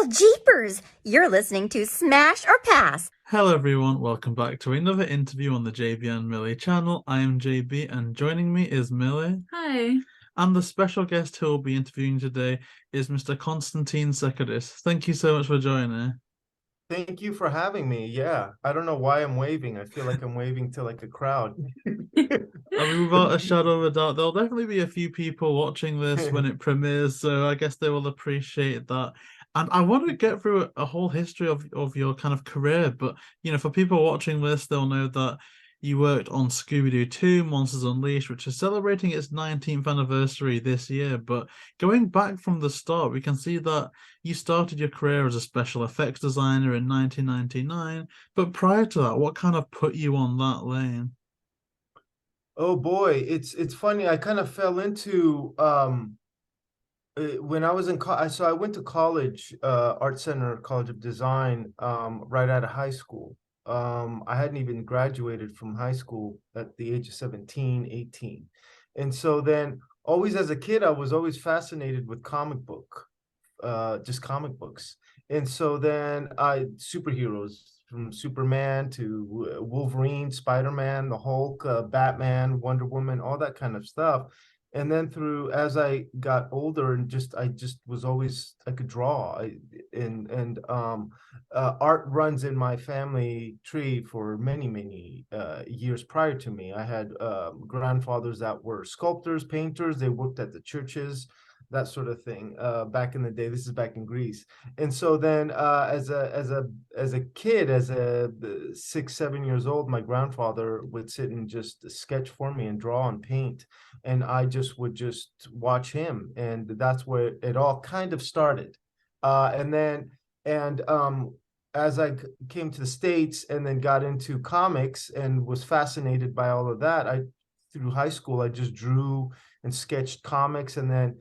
Well, jeepers! You're listening to Smash or Pass. Hello everyone, welcome back to another interview on the JayBee and Milly channel. I am JayBee and joining me is Milly. Hi. And the special guest who will be interviewing today is Mr. Constantine Sekeris. Thank you so much for joining. Thank you for having me. Yeah, I don't know why I'm waving. I feel like I'm waving to like a crowd. I mean, without a shadow of a doubt, there'll definitely be a few people watching this when it premieres, so I guess they will appreciate that. And I want to get through a whole history of your kind of career, but for people watching this, they'll know that you worked on Scooby Doo 2, Monsters Unleashed, which is celebrating its 19th anniversary this year. But going back from the start, we can see that you started your career as a special effects designer in 1999. But prior to that, what kind of put you on that lane? Oh boy, it's funny. I kind of fell into when I was in so I went to college, Art Center College of Design, right out of high school. I hadn't even graduated from high school at the age of 17, 18. And so then always as a kid, I was always fascinated with just comic books. And so then superheroes, from Superman to Wolverine, Spider-Man, the Hulk, Batman, Wonder Woman, all that kind of stuff. And then as I got older and I just was always, I could draw. Art runs in my family tree for many, many years prior to me. I had grandfathers that were sculptors, painters. They worked at the churches, that sort of thing, back in the day. This is back in Greece. And so then as a kid, as a 6, 7 years old, my grandfather would sit and just sketch for me and draw and paint. And I would just watch him. And that's where it all kind of started. As I came to the States and then got into comics and was fascinated by all of that, through high school, I just drew and sketched comics. And then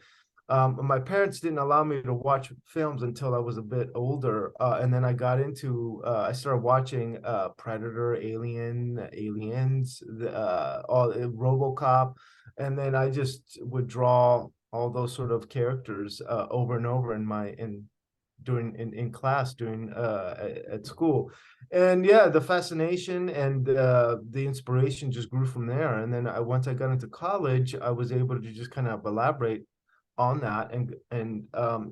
my parents didn't allow me to watch films until I was a bit older. And then I started watching Predator, Aliens, all RoboCop. And then I just would draw all those sort of characters over and over in class at school. And yeah, the fascination and the inspiration just grew from there. And then once I got into college, I was able to just kind of elaborate on that and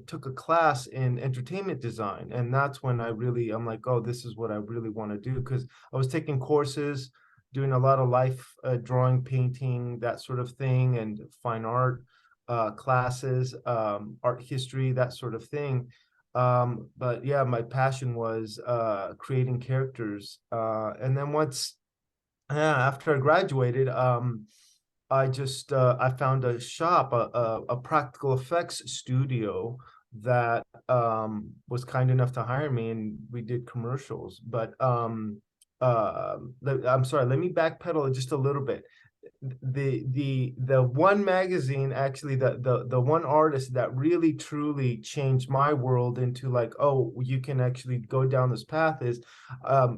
took a class in entertainment design. And that's when I'm like, oh, this is what I really want to do, because I was taking courses, doing a lot of life drawing, painting, that sort of thing, and fine art classes, art history, that sort of thing. But yeah, my passion was creating characters. And then after I graduated, I found a shop, a practical effects studio that was kind enough to hire me, and we did commercials. But I'm sorry, let me backpedal just a little bit. The one magazine, actually, the one artist that really truly changed my world into like, oh, you can actually go down this path, is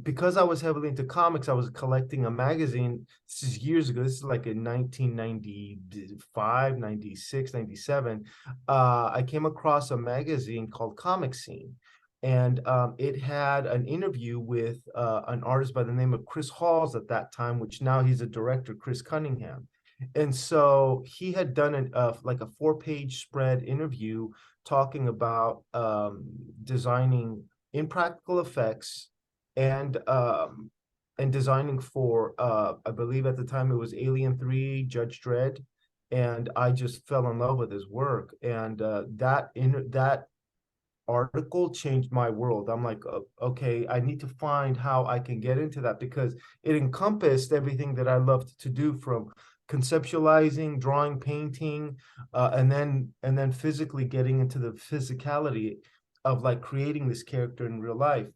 because I was heavily into comics. I was collecting a magazine. This is years ago. This is like in 1995, 96, 97. I came across a magazine called Comic Scene. And it had an interview with an artist by the name of Chris Halls at that time, which now he's a director, Chris Cunningham. And so he had done like a 4-page spread interview talking about designing in practical effects and designing for, I believe at the time it was Alien 3, Judge Dredd. And I just fell in love with his work. And that article changed my world. I'm like, okay, I need to find how I can get into that, because it encompassed everything that I loved to do, from conceptualizing, drawing, painting, and then physically getting into the physicality of like creating this character in real life.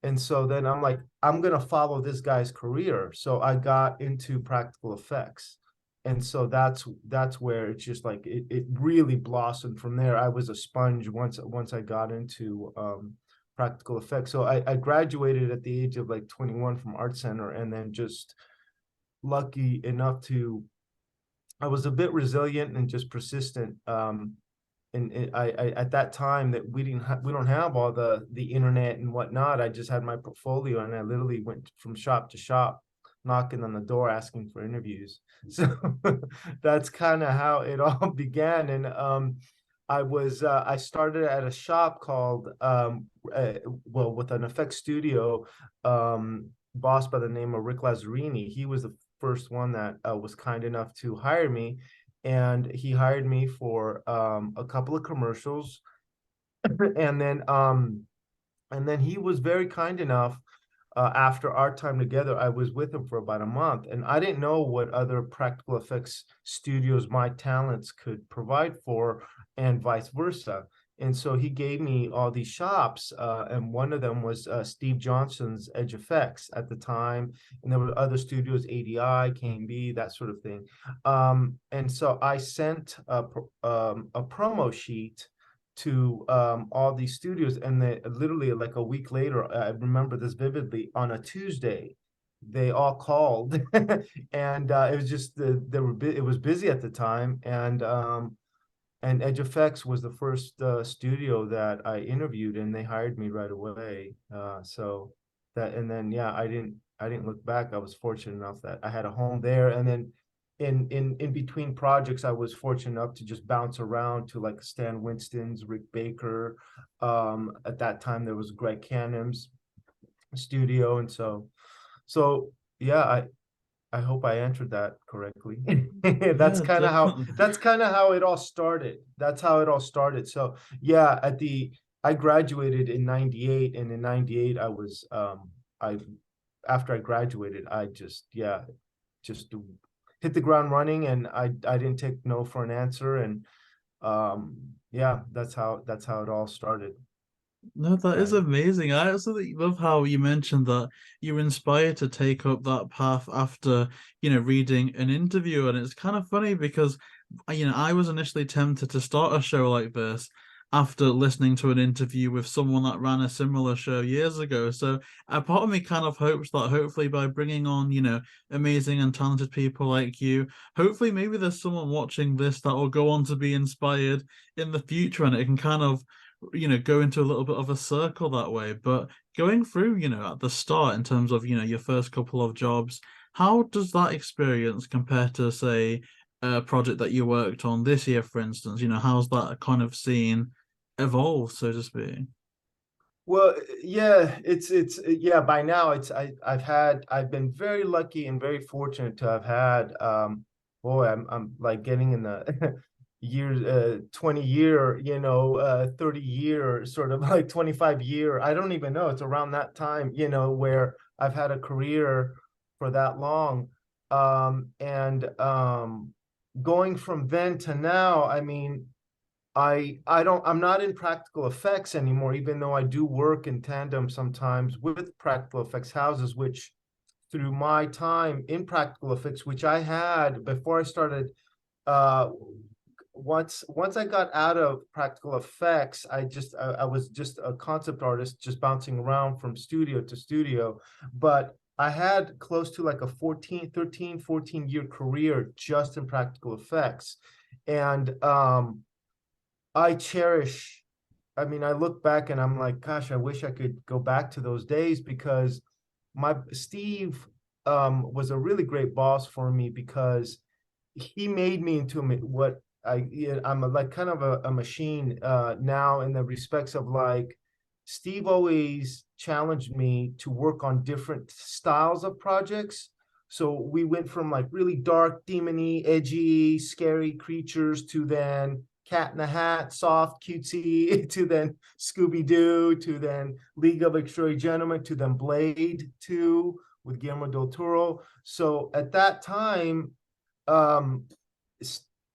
And so then I'm like, I'm gonna follow this guy's career. So I got into practical effects. And so that's where it's just like it really blossomed from there. I was a sponge once I got into practical effects. So I graduated at the age of like 21 from Art Center, and then just lucky enough I was a bit resilient and just persistent I at that time that we don't have all the internet and whatnot. I just had my portfolio, and I literally went from shop to shop, knocking on the door, asking for interviews. So that's kind of how it all began. And I started at a shop called well, with an effects studio, boss by the name of Rick Lazzarini. He was the first one that was kind enough to hire me, and he hired me for a couple of commercials, and then he was very kind enough. After our time together, I was with him for about a month, and I didn't know what other practical effects studios my talents could provide for, and vice versa. And so he gave me all these shops, and one of them was Steve Johnson's Edge Effects at the time, and there were other studios, ADI, KMB, that sort of thing. And so I sent a promo sheet to all these studios, and they literally, like a week later, I remember this vividly, on a Tuesday, they all called, and it was just it was busy at the time, and Edge Effects was the first studio that I interviewed, and they hired me right away. So that, and then yeah, I didn't look back. I was fortunate enough that I had a home there, and then in between projects, I was fortunate enough to just bounce around to like Stan Winston's, Rick Baker. At that time, there was Greg Canham's studio, and so yeah, I hope I answered that correctly. That's Yeah, kind of how definitely. it all started. That's how it all started. So yeah, I graduated in '98, and in '98 I was I after I graduated, I just hit the ground running, and I didn't take no for an answer, and yeah, that's how it all started. No, that is Right. amazing. I absolutely love how you mentioned that you were inspired to take up that path after, reading an interview. And it's kind of funny because, I was initially tempted to start a show like this after listening to an interview with someone that ran a similar show years ago. So a part of me kind of hopes that hopefully by bringing on, amazing and talented people like you, hopefully maybe there's someone watching this that will go on to be inspired in the future, and it can kind of go into a little bit of a circle that way. But going through, at the start, in terms of, your first couple of jobs, how does that experience compare to, say, a project that you worked on this year, for instance? How's that kind of scene evolve, so to speak? Well, yeah, yeah, by now I've been very lucky and very fortunate to have had boy, I'm like getting in the years 20 year, 30 year, sort of like 25 year. I don't even know. It's around that time, where I've had a career for that long. And going from then to now, I mean, I'm not in practical effects anymore, even though I do work in tandem sometimes with practical effects houses, which through my time in practical effects, which I had before I started, once I got out of practical effects, I was just a concept artist, just bouncing around from studio to studio. But I had close to like a 14 year career just in practical effects. And I cherish, I mean, I look back and I'm like, gosh, I wish I could go back to those days, because Steve was a really great boss for me, because he made me into what I'm like kind of a machine now, in the respects of like, Steve always challenged me to work on different styles of projects. So we went from like really dark, demony, edgy, scary creatures, to then Cat in the Hat, soft, cutesy, to then Scooby Doo, to then League of Extraordinary Gentlemen, to then Blade 2 with Guillermo del Toro. So at that time, um,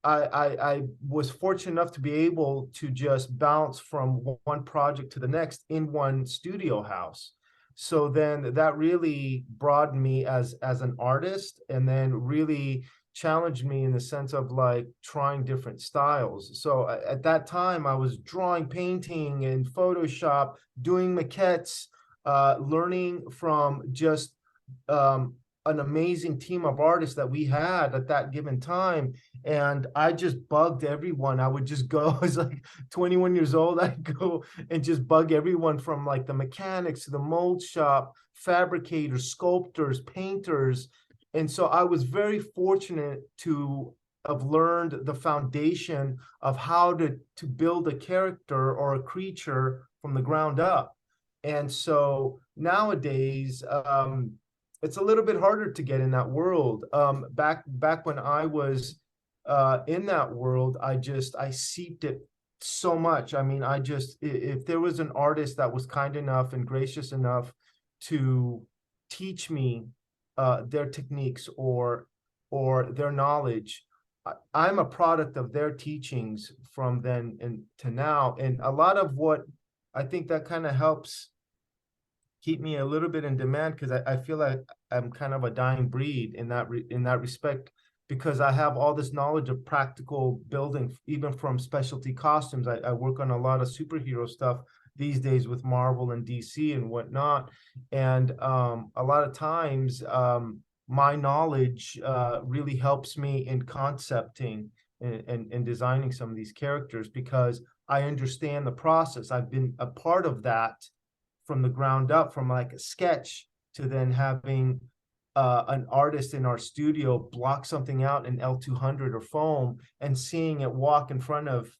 I was fortunate enough to be able to just bounce from one project to the next in one studio house. So then that really broadened me as an artist, and then really challenged me in the sense of like trying different styles. So at that time, I was drawing, painting, and Photoshop, doing maquettes, learning from just an amazing team of artists that we had at that given time. And I just bugged everyone. I would just go, I was like 21 years old. I'd go and just bug everyone from like the mechanics to the mold shop, fabricators, sculptors, painters. And so I was very fortunate to have learned the foundation of how to build a character or a creature from the ground up. And so nowadays, it's a little bit harder to get in that world. Back when I was in that world, I seeped it so much. I mean, if there was an artist that was kind enough and gracious enough to teach me their techniques or their knowledge, I'm a product of their teachings from then and to now. And a lot of what I think that kind of helps keep me a little bit in demand, because I feel like I'm kind of a dying breed in that respect, because I have all this knowledge of practical building, even from specialty costumes. I work on a lot of superhero stuff these days with Marvel and DC and whatnot. And a lot of times my knowledge really helps me in concepting and designing some of these characters, because I understand the process. I've been a part of that from the ground up, from like a sketch to then having an artist in our studio block something out in L200 or foam and seeing it walk in front of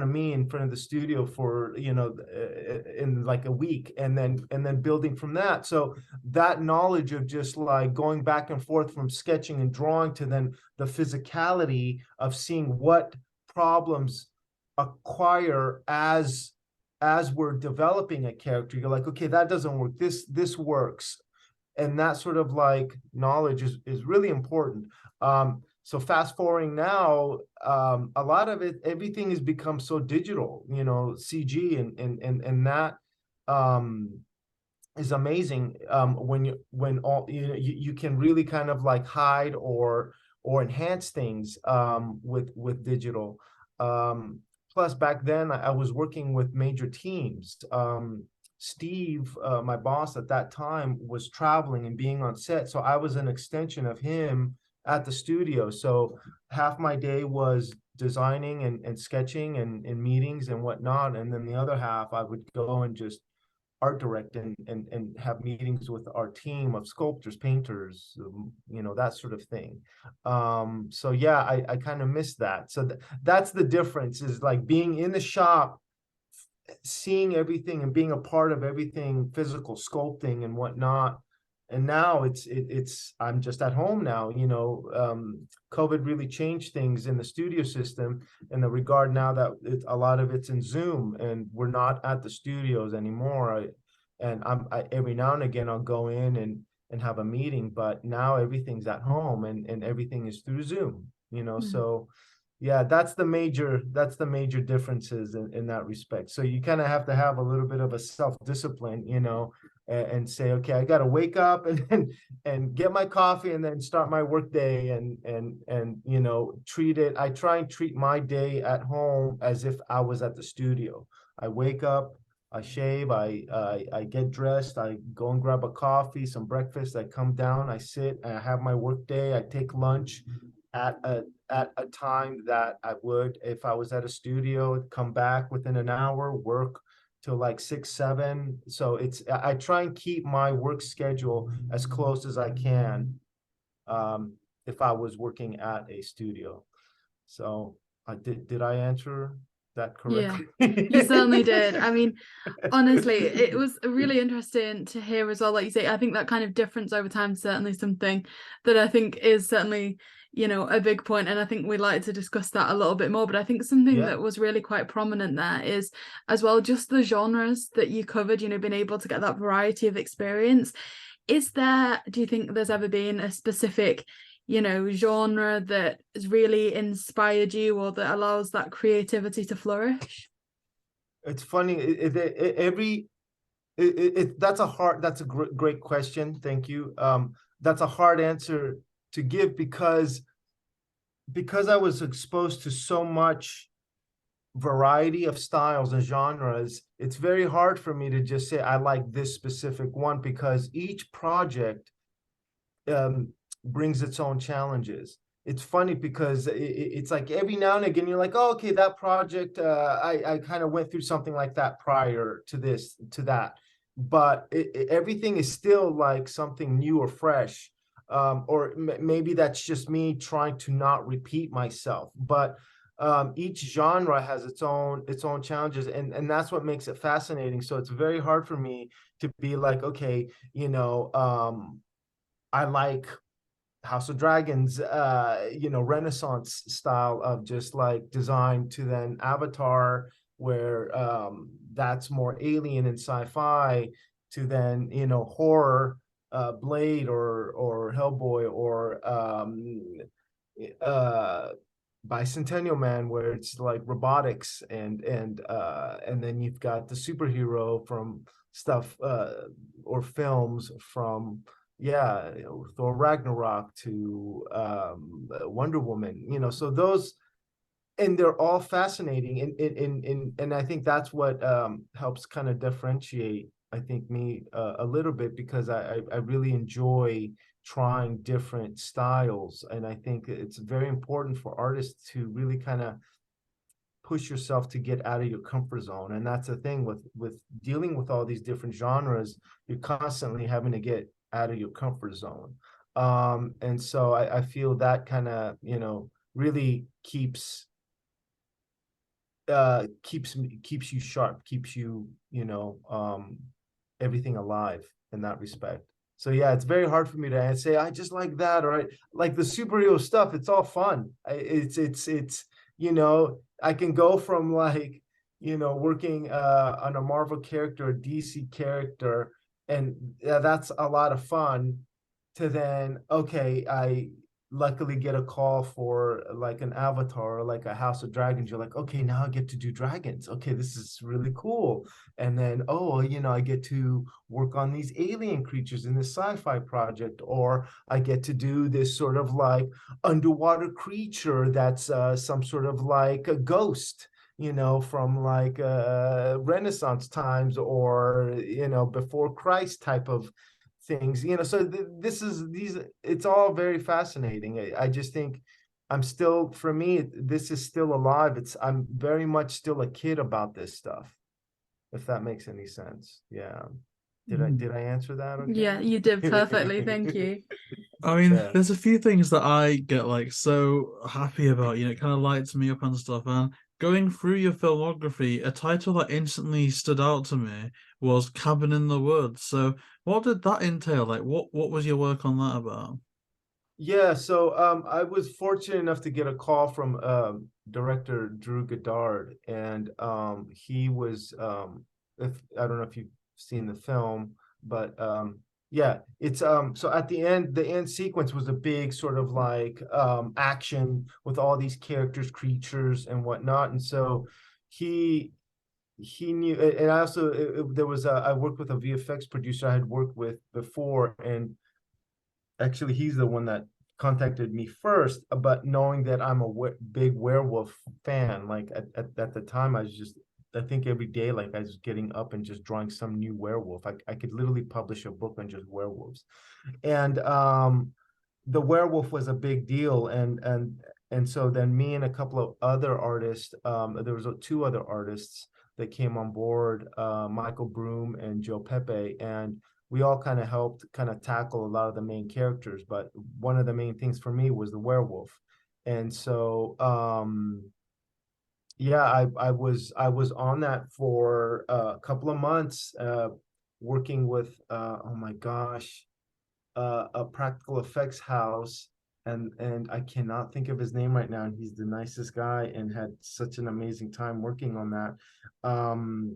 me, in front of the studio for, in like a week, and then building from that. So that knowledge of just like going back and forth from sketching and drawing to then the physicality of seeing what problems acquire as we're developing a character. You're like, okay, that doesn't work, this works. And that sort of like knowledge is really important. So fast forwarding now, a lot of it, everything has become so digital, CG, and that is amazing. When all you can really kind of like hide or enhance things with digital. Plus, back then, I was working with major teams. Steve, my boss at that time, was traveling and being on set, so I was an extension of him at the studio. So half my day was designing and sketching and meetings and whatnot, and then the other half I would go and just art direct and have meetings with our team of sculptors, painters, that sort of thing. So yeah, I kind of miss that. So that's the difference, is like being in the shop, seeing everything and being a part of everything, physical sculpting and whatnot. And now I'm just at home now. COVID really changed things in the studio system in the regard now that a lot of it's in Zoom, and we're not at the studios anymore. I every now and again I'll go in and have a meeting, but now everything's at home and everything is through Zoom. So yeah, that's the major differences in that respect. So you kind of have to have a little bit of a self-discipline, and say, okay, I got to wake up and get my coffee and then start my work day and treat it. I try and treat my day at home as if I was at the studio. I wake up, I shave, I get dressed, I go and grab a coffee, some breakfast, I come down, I sit, I have my work day, I take lunch at a time that I would if I was at a studio, come back within an hour, work till like 6, 7. So I try and keep my work schedule as close as I can if I was working at a studio. So did I answer that correctly? Yeah, you certainly did. I mean, honestly, it was really interesting to hear as well. Like you say, I think that kind of difference over time is certainly something that I think is certainly, a big point, and I think we'd like to discuss that a little bit more. But I think something that was really quite prominent there is as well just the genres that you covered, being able to get that variety of experience. Do you think there's ever been a specific genre that has really inspired you or that allows that creativity to flourish? It's funny, that's a great question. Thank you. That's a hard answer to give because I was exposed to so much variety of styles and genres. It's very hard for me to just say I like this specific one, because each project brings its own challenges. It's funny because it's like every now and again you're like, oh, okay, that project, I kind of went through something like that prior to this, to that, but everything is still like something new or fresh. Or maybe that's just me trying to not repeat myself, but each genre has its own challenges, and that's what makes it fascinating. So it's very hard for me to be like, okay, I like House of Dragons, Renaissance style of just like design, to then Avatar, where that's more alien and sci-fi, to then horror, Blade or Hellboy, or Bicentennial Man, where it's like robotics, and then you've got the superhero from stuff, or films from Thor Ragnarok to Wonder Woman, so those, and they're all fascinating, and I think that's what helps kind of differentiate, I think, me a little bit, because I really enjoy trying different styles, and I think it's very important for artists to really kind of push yourself to get out of your comfort zone. And that's the thing with dealing with all these different genres, you're constantly having to get out of your comfort zone. And so I feel that kind of, really keeps you sharp, keeps you, everything alive in that respect. So yeah, it's very hard for me to say I just like that, or I like the superhero stuff. It's all fun. It's I can go from like, working on a Marvel character, a DC character, and that's a lot of fun, to then, okay, I luckily get a call for like an Avatar or like a House of Dragons. You're like, okay, now I get to do dragons. Okay, this is really cool. And then, I get to work on these alien creatures in this sci-fi project, or I get to do this sort of like underwater creature that's some sort of like a ghost, from like Renaissance times, or before Christ type of things. So it's all very fascinating. I just think for me, this is still alive. I'm very much still a kid about this stuff, if that makes any sense. Yeah. Did I answer that okay? Yeah, you did perfectly. Thank you. I mean, Yeah. there's a few things that I get like so happy about, it kind of lights me up and stuff. And going through your filmography, a title that instantly stood out to me was Cabin in the Woods. So what did that entail? Like what was your work on that about? Yeah, so I was fortunate enough to get a call from director Drew Goddard, and he was, if I don't know if you've seen the film, but yeah, it's so at the end sequence was a big sort of like action with all these characters, creatures, and whatnot, and so he knew, and I also there was I worked with a VFX producer I had worked with before, and actually he's the one that contacted me first, but knowing that I'm a big werewolf fan, like at the time I think every day, like I was getting up and just drawing some new werewolf. I could literally publish a book on just werewolves, and the werewolf was a big deal, and so then me and a couple of other artists, there was two other artists that came on board, Michael Broom and Joe Pepe, and we all kind of helped kind of tackle a lot of the main characters, but one of the main things for me was the werewolf. And so I was on that for a couple of months, working with oh my gosh, a practical effects house, and I cannot think of his name right now, and he's the nicest guy, and had such an amazing time working on that. And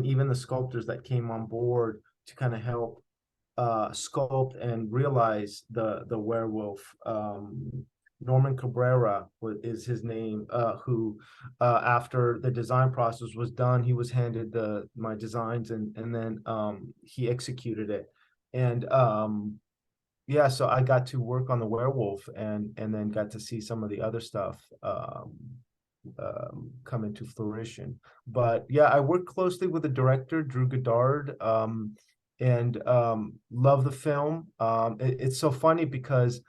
even the sculptors that came on board to kind of help sculpt and realize the werewolf. Norman Cabrera is his name, who after the design process was done, he was handed my designs, and then he executed it. And so I got to work on the werewolf, and then got to see some of the other stuff come into fruition. But yeah, I worked closely with the director Drew Goddard, and love the film. It's so funny because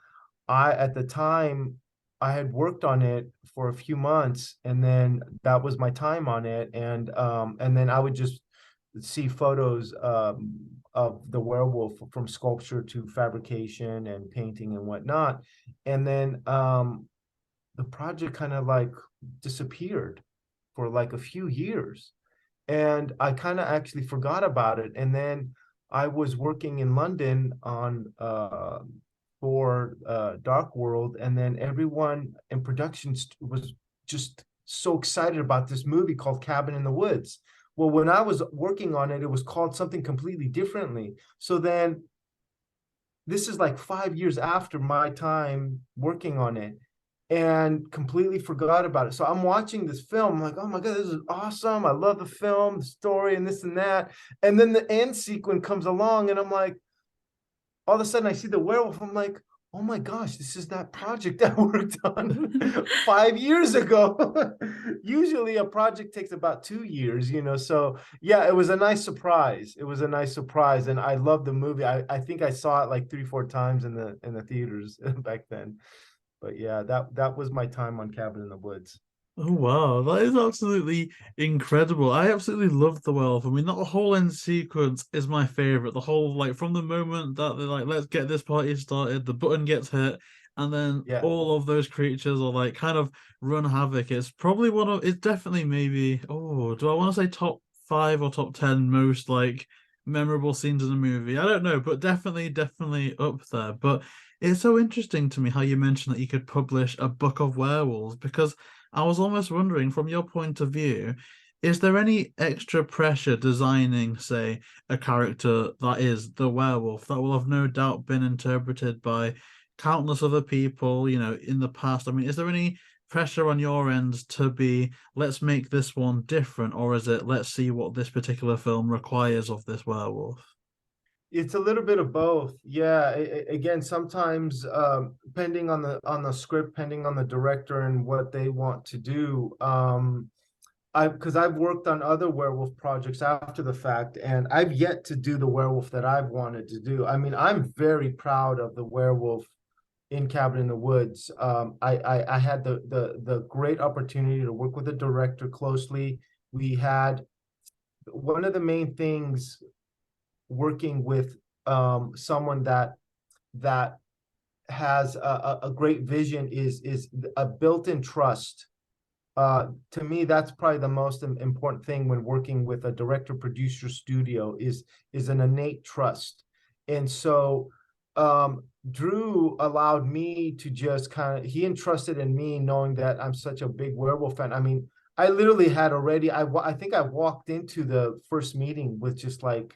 at the time, I had worked on it for a few months, and then that was my time on it, and then I would just see photos of the werewolf, from sculpture to fabrication and painting and whatnot, and then the project kind of like disappeared for like a few years, and I kind of actually forgot about it. And then I was working in London on for Dark World, and then everyone in production was just so excited about this movie called Cabin in the Woods. Well, when I was working on it, it was called something completely differently. So then this is like 5 years after my time working on it, and completely forgot about it. So I'm watching this film, I'm like, oh my God, this is awesome. I love the film, the story, and this and that. And then the end sequence comes along, and I'm like, all of a sudden I see the werewolf. I'm like, oh my gosh, this is that project I worked on 5 years ago. Usually a project takes about 2 years, So yeah, it was a nice surprise. It was a nice surprise. And I love the movie. I think I saw it like 3-4 times in the theaters back then. But yeah, that was my time on Cabin in the Woods. Oh wow, that is absolutely incredible. I absolutely love the werewolf. I mean, that whole end sequence is my favorite. The whole, like, from the moment that they're like, let's get this party started, the button gets hit, and then Yeah. all of those creatures are like kind of run havoc. It's probably it's definitely maybe, oh, do I want to say top 5 or top 10 most like memorable scenes in the movie? I don't know, but definitely up there. But it's so interesting to me how you mentioned that you could publish a book of werewolves, because I was almost wondering, from your point of view, is there any extra pressure designing, say, a character that is the werewolf that will have no doubt been interpreted by countless other people, in the past? I mean, is there any pressure on your end to be, let's make this one different, or is it, let's see what this particular film requires of this werewolf? It's a little bit of both. Yeah. Again, sometimes depending on the script, depending on the director and what they want to do. Because I've worked on other werewolf projects after the fact, and I've yet to do the werewolf that I've wanted to do. I mean, I'm very proud of the werewolf in Cabin in the Woods. I had the great opportunity to work with the director closely. We had one of the main things working with someone that has a great vision is a built-in trust. To me, that's probably the most important thing when working with a director producer studio is an innate trust. And so Drew allowed me to just he entrusted in me, knowing that I'm such a big werewolf fan. I mean, I literally had already, I think I walked into the first meeting with just like,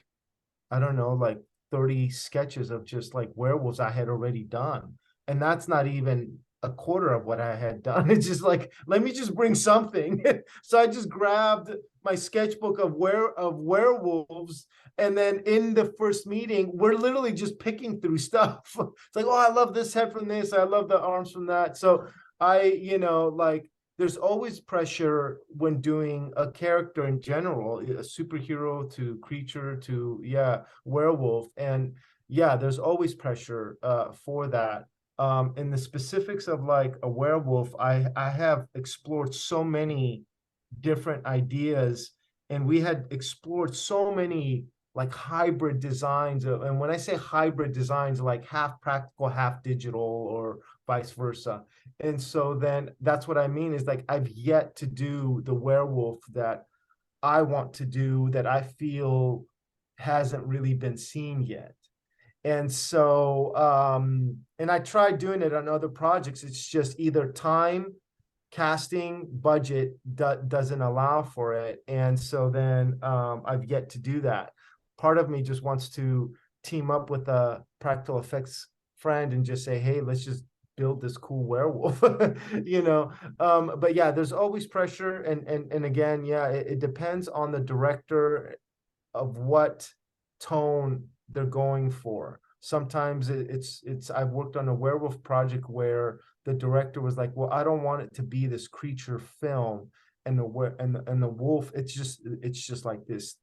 I don't know, like 30 sketches of just like werewolves I had already done. And that's not even a quarter of what I had done. It's just like, let me just bring something. So I just grabbed my sketchbook of werewolves. And then in the first meeting, we're literally just picking through stuff. It's like, oh, I love this head from this. I love the arms from that. So like, there's always pressure when doing a character in general, a superhero to creature to werewolf. And there's always pressure for that. In the specifics of like a werewolf, I have explored so many different ideas, and we had explored so many like hybrid designs and when I say hybrid designs, like half practical, half digital, or vice versa. And so then that's what I mean is like, I've yet to do the werewolf that I want to do, that I feel hasn't really been seen yet. And so and I tried doing it on other projects. It's just either time, casting, budget doesn't allow for it. And so then I've yet to do that. Part of me just wants to team up with a practical effects friend and just say, hey, let's just build this cool werewolf. But yeah, there's always pressure. And again, it depends on the director of what tone they're going for. Sometimes it's I've worked on a werewolf project where the director was like, well, I don't want it to be this creature film, and the wolf, it's just like this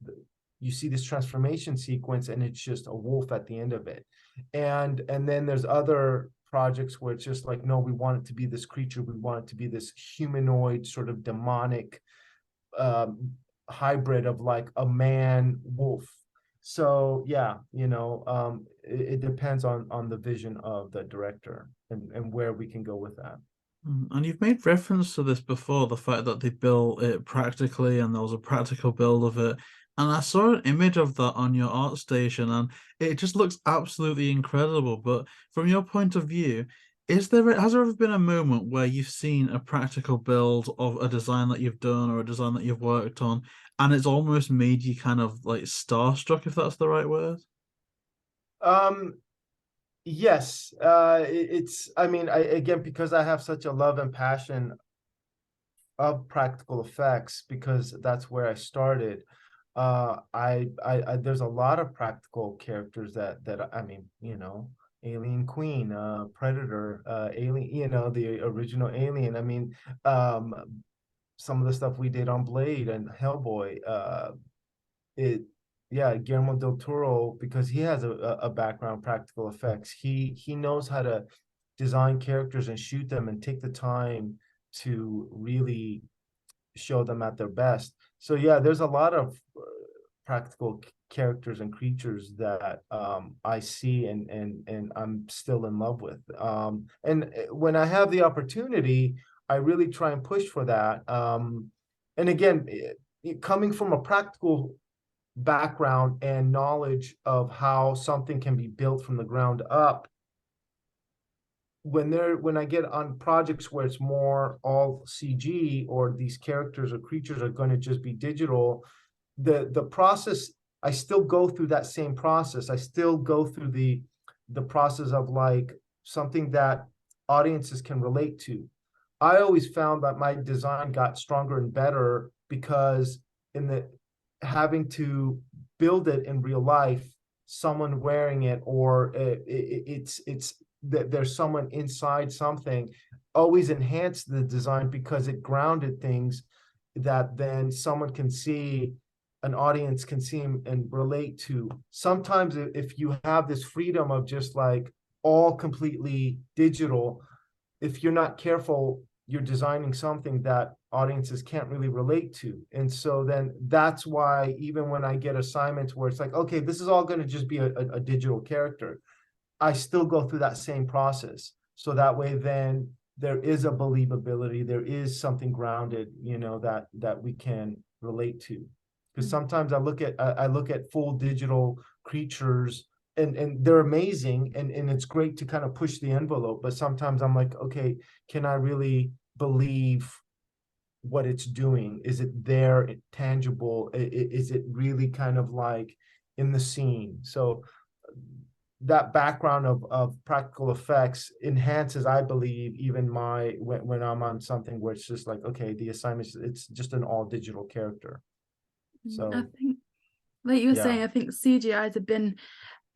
you see this transformation sequence and it's just a wolf at the end of it. And then there's other projects where it's just like, no, we want it to be this creature, we want it to be this humanoid sort of demonic hybrid of like a man wolf. So yeah, it depends on the vision of the director and where we can go with that. And you've made reference to this before, the fact that they built it practically and there was a practical build of it. And I saw an image of that on your art station and it just looks absolutely incredible. But from your point of view, has there ever been a moment where you've seen a practical build of a design that you've done or a design that you've worked on and it's almost made you kind of like starstruck, if that's the right word? Yes, I mean, again, because I have such a love and passion of practical effects, because that's where I started. I there's a lot of practical characters that I mean, Alien Queen, Predator, Alien, the original Alien. I mean, some of the stuff we did on Blade and Hellboy, Guillermo del Toro, because he has a background practical effects. He knows how to design characters and shoot them and take the time to really show them at their best. So yeah, there's a lot of practical characters and creatures that I see and I'm still in love with. And when I have the opportunity, I really try and push for that. And again, coming from a practical background and knowledge of how something can be built from the ground up, when I get on projects where it's more all CG or these characters or creatures are going to just be digital, the process, I still go through that same process. I still go through the process of like something that audiences can relate to. I always found that my design got stronger and better because having to build it in real life, someone wearing it, or it's there's someone inside something, always enhanced the design because it grounded things that then someone can see, an audience can see and relate to. Sometimes if you have this freedom of just like all completely digital, if you're not careful, you're designing something that audiences can't really relate to. And so then that's why even when I get assignments where it's like, okay, this is all going to just be a digital character, I still go through that same process. So that way then there is a believability, there is something grounded, that we can relate to. Because sometimes I look at full digital creatures and they're amazing and it's great to kind of push the envelope, but sometimes I'm like, okay, can I really believe what it's doing? Is it there, tangible? Is it really kind of like in the scene? So that background of practical effects enhances, I believe, even when I'm on something where it's just like, okay, the assignment, it's just an all digital character. So I think, like you were saying, I think CGIs have been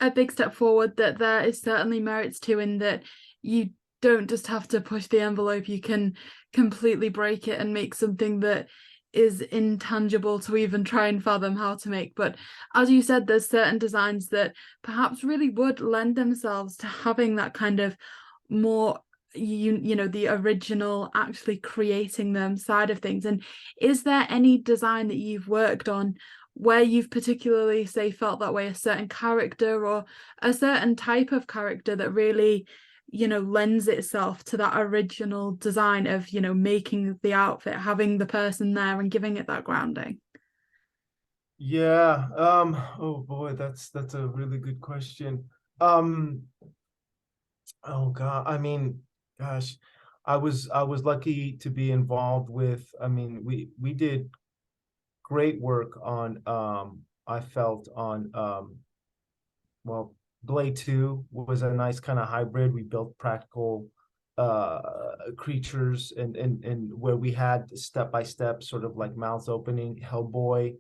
a big step forward that there is certainly merits to, in that you don't just have to push the envelope, you can completely break it and make something that is intangible to even try and fathom how to make. But as you said, there's certain designs that perhaps really would lend themselves to having that kind of more the original, actually creating them side of things. And is there any design that you've worked on where you've particularly, say, felt that way, a certain character or a certain type of character that really lends itself to that original design of making the outfit, having the person there and giving it that grounding? Oh boy, that's a really good question. Oh God, I mean, gosh, I was lucky to be involved with, I mean, we did great work on I felt on well, Blade 2 was a nice kind of hybrid. We built practical creatures and where we had step-by-step sort of like mouths opening. Hellboy,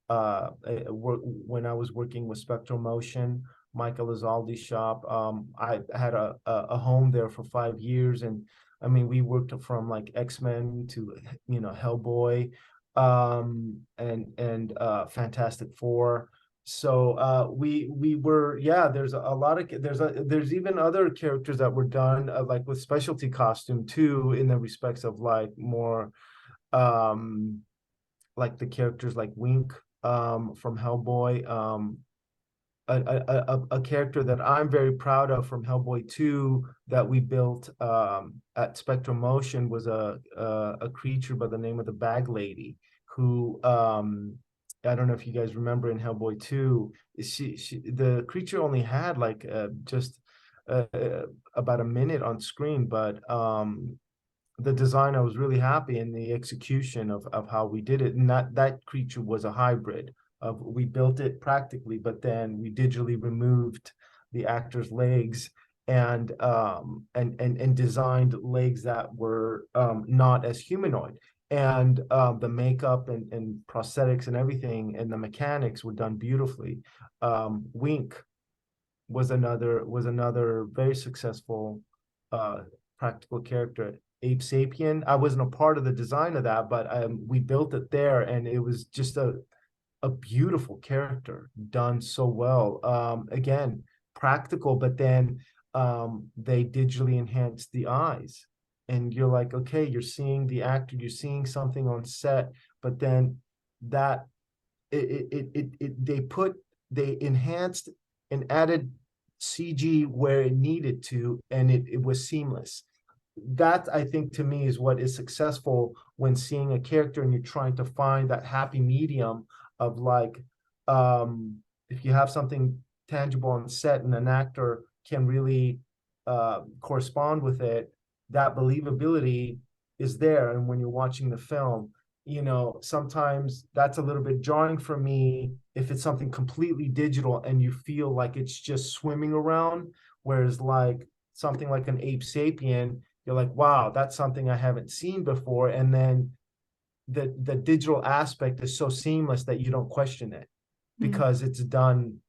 when I was working with Spectral Motion, Michael Lizaldi's shop, I had a home there for 5 years, and I mean we worked from like X-Men to Hellboy, and Fantastic Four. So we were, yeah, there's a lot of there's even other characters that were done like with specialty costume too, in the respects of like more like the characters like Wink from Hellboy, a character that I'm very proud of from Hellboy 2 that we built at Spectrum Motion was a creature by the name of the Bag Lady, who I don't know if you guys remember in Hellboy 2, the creature only had like just about a minute on screen, but the design, I was really happy in the execution of how we did it. And that creature was a hybrid of, we built it practically, but then we digitally removed the actor's legs and designed legs that were not as humanoid. And the makeup and prosthetics and everything and the mechanics were done beautifully. Wink was another very successful practical character. Ape Sapien, I wasn't a part of the design of that, but we built it there, and it was just a beautiful character done so well. Again, practical, but then they digitally enhanced the eyes, and you're like, okay, you're seeing the actor, you're seeing something on set, but then that they enhanced and added CG where it needed to, and it was seamless. That, I think, to me is what is successful when seeing a character and you're trying to find that happy medium of like, if you have something tangible on set and an actor can really correspond with it, that believability is there. And when you're watching the film, you know, sometimes that's a little bit jarring for me if it's something completely digital and you feel like it's just swimming around, whereas like something like an Ape Sapien, you're like, wow, that's something I haven't seen before. And then the digital aspect is so seamless that you don't question it because it's done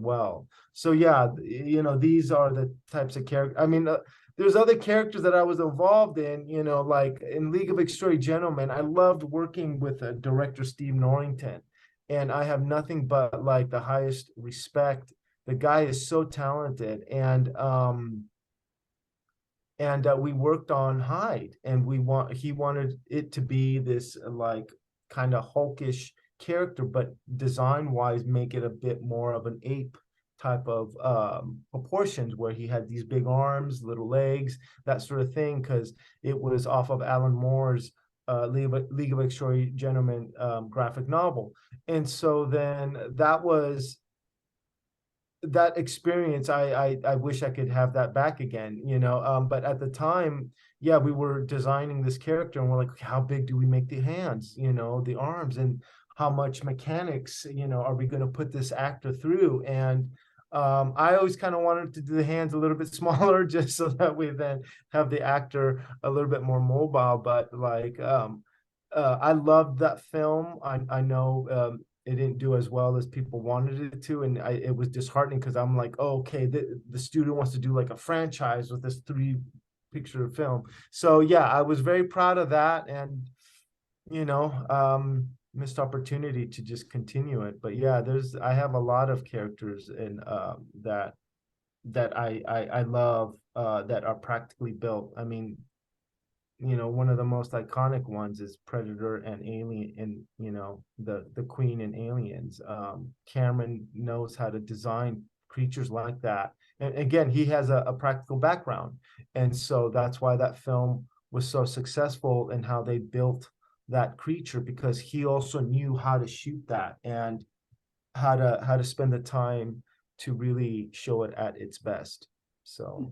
well. So yeah, you know, these are the types of characters. I mean, there's other characters that I was involved in, you know, like in League of Extraordinary Gentlemen. I loved working with director Steve Norrington, and I have nothing but like the highest respect. The guy is so talented, and we worked on Hyde, and he wanted it to be this like kind of hulkish character, but design wise make it a bit more of an ape type of proportions, where he had these big arms, little legs, that sort of thing, because it was off of Alan Moore's League of Extraordinary Gentlemen graphic novel. And so then that experience, I wish I could have that back again, you know. But at the time, yeah, we were designing this character and we're like, how big do we make the hands, you know, the arms, and how much mechanics, you know, are we going to put this actor through? And I always kind of wanted to do the hands a little bit smaller, just so that we then have the actor a little bit more mobile. But like, I loved that film. I know it didn't do as well as people wanted it to, and it was disheartening, because I'm like, oh, okay, the studio wants to do like a franchise with this 3-picture film. So yeah, I was very proud of that, and you know, missed opportunity to just continue it. But yeah, I have a lot of characters in that I love that are practically built. I mean, you know, one of the most iconic ones is Predator and Alien, and you know, the Queen and Aliens. Cameron knows how to design creatures like that, and again, he has a practical background, and so that's why that film was so successful in how they built that creature, because he also knew how to shoot that and how to spend the time to really show it at its best. So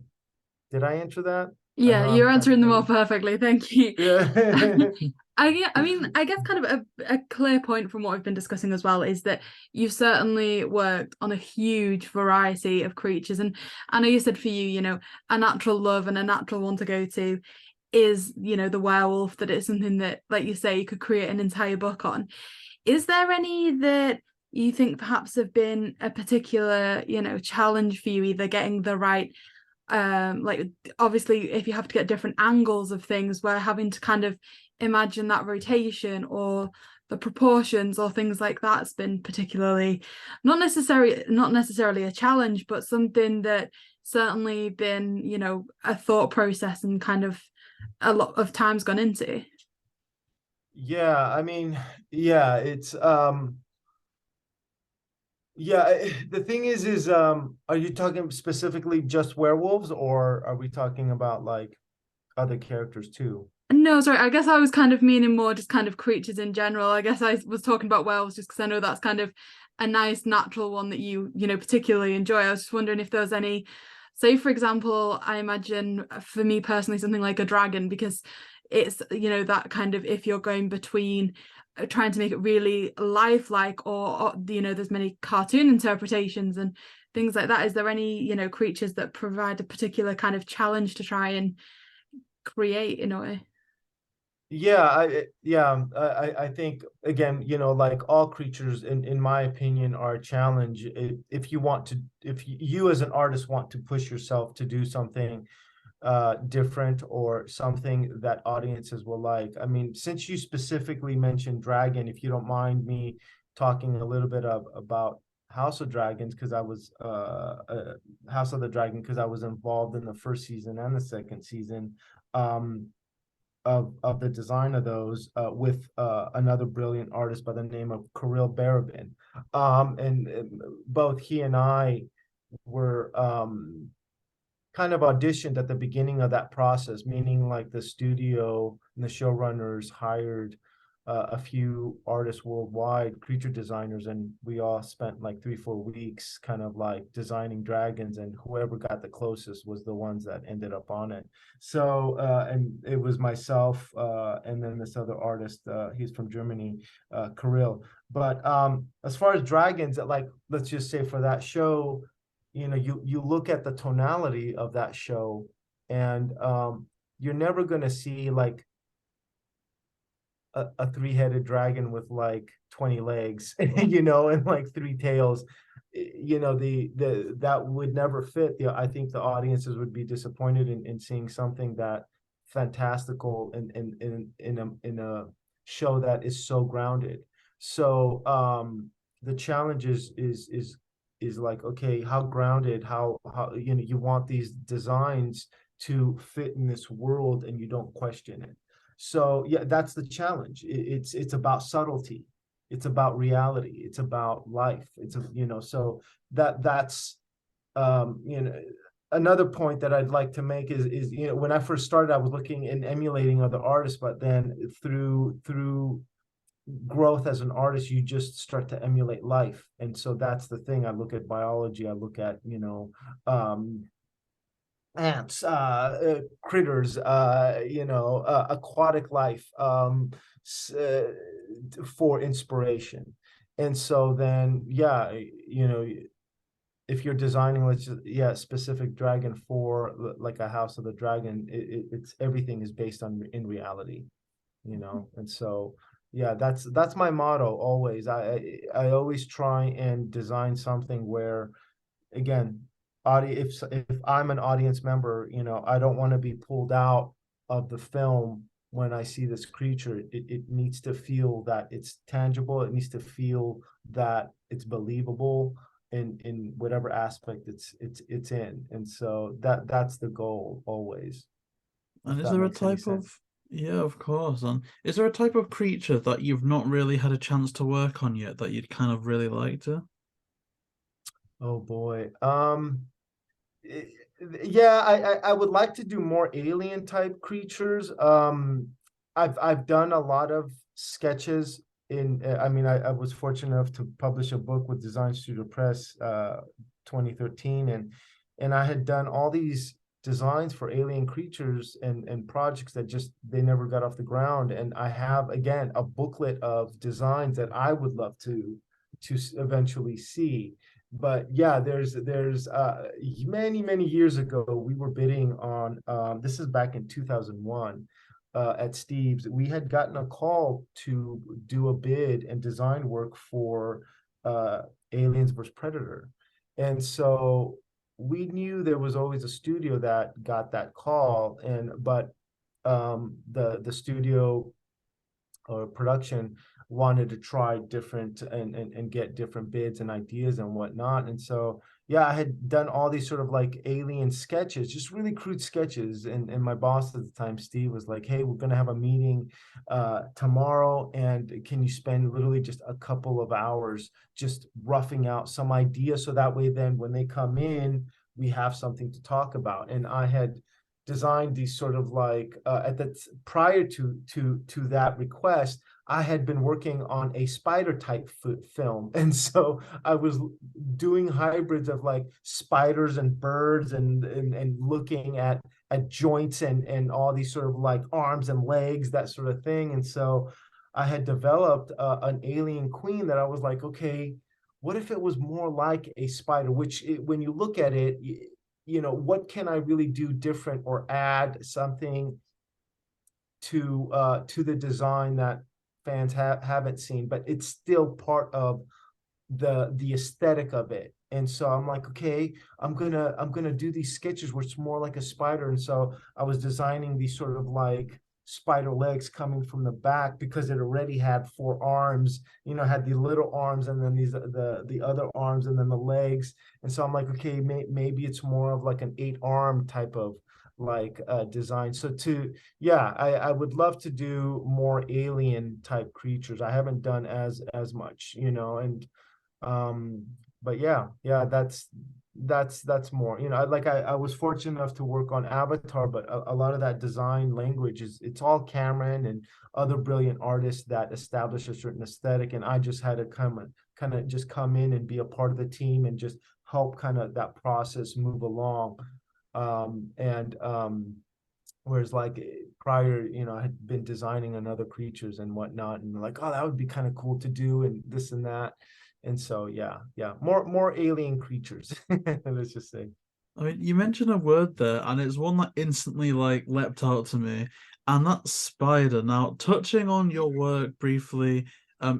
did I answer that? Yeah, you're answering them all perfectly. Thank you. Yeah. I mean, I guess kind of a clear point from what we've been discussing as well is that you've certainly worked on a huge variety of creatures. And I know you said for you, you know, a natural love and a natural one to go to is, you know, the werewolf, that it's something that, like you say, you could create an entire book on. Is there any that you think perhaps have been a particular, you know, challenge for you, either getting the right like obviously if you have to get different angles of things, where having to kind of imagine that rotation, or the proportions or things like that's been particularly not necessarily a challenge, but something that certainly been, you know, a thought process and kind of a lot of time's gone into? Yeah, I mean, yeah, it's the thing is are you talking specifically just werewolves, or are we talking about like other characters too? No, sorry, I guess I was kind of meaning more just kind of creatures in general. I guess I was talking about werewolves just because I know that's kind of a nice natural one that you know, particularly enjoy. I was just wondering if there's any, say for example, I imagine for me personally something like a dragon, because it's, you know, that kind of, if you're going between trying to make it really lifelike or you know, there's many cartoon interpretations and things like that. Is there any, you know, creatures that provide a particular kind of challenge to try and create in a way? I think again, you know, like all creatures in my opinion are a challenge. If you want to, if you as an artist want to push yourself to do something different or something that audiences will like. I mean, since you specifically mentioned dragon, if you don't mind me talking a little bit about House of Dragons, because I was House of the Dragon, because I was involved in the first season and the second season of the design of those with another brilliant artist by the name of Kirill Barabin. And both he and I were kind of auditioned at the beginning of that process, meaning like the studio and the showrunners hired a few artists worldwide, creature designers, and we all spent like 3-4 weeks kind of like designing dragons, and whoever got the closest was the ones that ended up on it. So and it was myself and then this other artist, he's from Germany, Kirill. But as far as dragons, like let's just say for that show, you know, you look at the tonality of that show, and you're never going to see like a three-headed dragon with like 20 legs, you know, and like 3 tails. You know, the that would never fit. I think the audiences would be disappointed in seeing something that fantastical in a show that is so grounded. So the challenge is like, okay, how grounded, how you know, you want these designs to fit in this world and you don't question it. So yeah, that's the challenge. It's about subtlety, it's about reality, it's about life. It's a, you know, so that's you know, another point that I'd like to make is you know, when I first started, I was looking and emulating other artists, but then through growth as an artist, you just start to emulate life. And so that's the thing. I look at biology, I look at, you know, ants, critters, you know, aquatic life for inspiration. And so then, yeah, you know, if you're designing, let's just, yeah, specific dragon for like a House of the Dragon, it's everything is based on in reality, you know. And so yeah, that's my motto always. I always try and design something where, again, if I'm an audience member, you know, I don't want to be pulled out of the film when I see this creature. It needs to feel that it's tangible. It needs to feel that it's believable in whatever aspect it's in. And so that's the goal always. And is there a type of, yeah, of course. And is there a type of creature that you've not really had a chance to work on yet that you'd kind of really like to? Oh boy. Yeah, I would like to do more alien type creatures. I've done a lot of sketches in, I mean, I was fortunate enough to publish a book with Design Studio Press 2013, and I had done all these designs for alien creatures and projects that just they never got off the ground. And I have, again, a booklet of designs that I would love to eventually see. But yeah, there's many years ago, we were bidding on this is back in 2001 at Steve's. We had gotten a call to do a bid and design work for Aliens vs Predator. And so we knew there was always a studio that got that call, but the studio or production wanted to try different and get different bids and ideas and whatnot. And so yeah, I had done all these sort of like alien sketches, just really crude sketches. And my boss at the time, Steve, was like, hey, we're going to have a meeting tomorrow. And can you spend literally just a couple of hours just roughing out some ideas? So that way, then when they come in, we have something to talk about. And I had designed these sort of like prior to that request, I had been working on a spider type film. And so I was doing hybrids of like spiders and birds and looking at joints and all these sort of like arms and legs, that sort of thing. And so I had developed an alien queen that I was like, okay, what if it was more like a spider, which when you look at it, you know, what can I really do different or add something to the design that fans haven't seen, but it's still part of the aesthetic of it. And so I'm like, okay, I'm gonna do these sketches where it's more like a spider. And so I was designing these sort of like spider legs coming from the back, because it already had 4 arms, you know, had the little arms and then these the other arms and then the legs. And so I'm like, okay, maybe it's more of like an 8-arm type of like design. So I would love to do more alien type creatures. I haven't done as much, you know. And but yeah, that's more, you know. I was fortunate enough to work on Avatar, but a lot of that design language it's all Cameron and other brilliant artists that establish a certain aesthetic, and I just had to kind of just come in and be a part of the team and just help kind of that process move along. Whereas like prior, you know, I had been designing on other creatures and whatnot, and like, oh, that would be kind of cool to do, and this and that. And so yeah, more alien creatures. Let's just say. I mean, you mentioned a word there, and it's one that instantly like leapt out to me, and that's spider. Now, touching on your work briefly,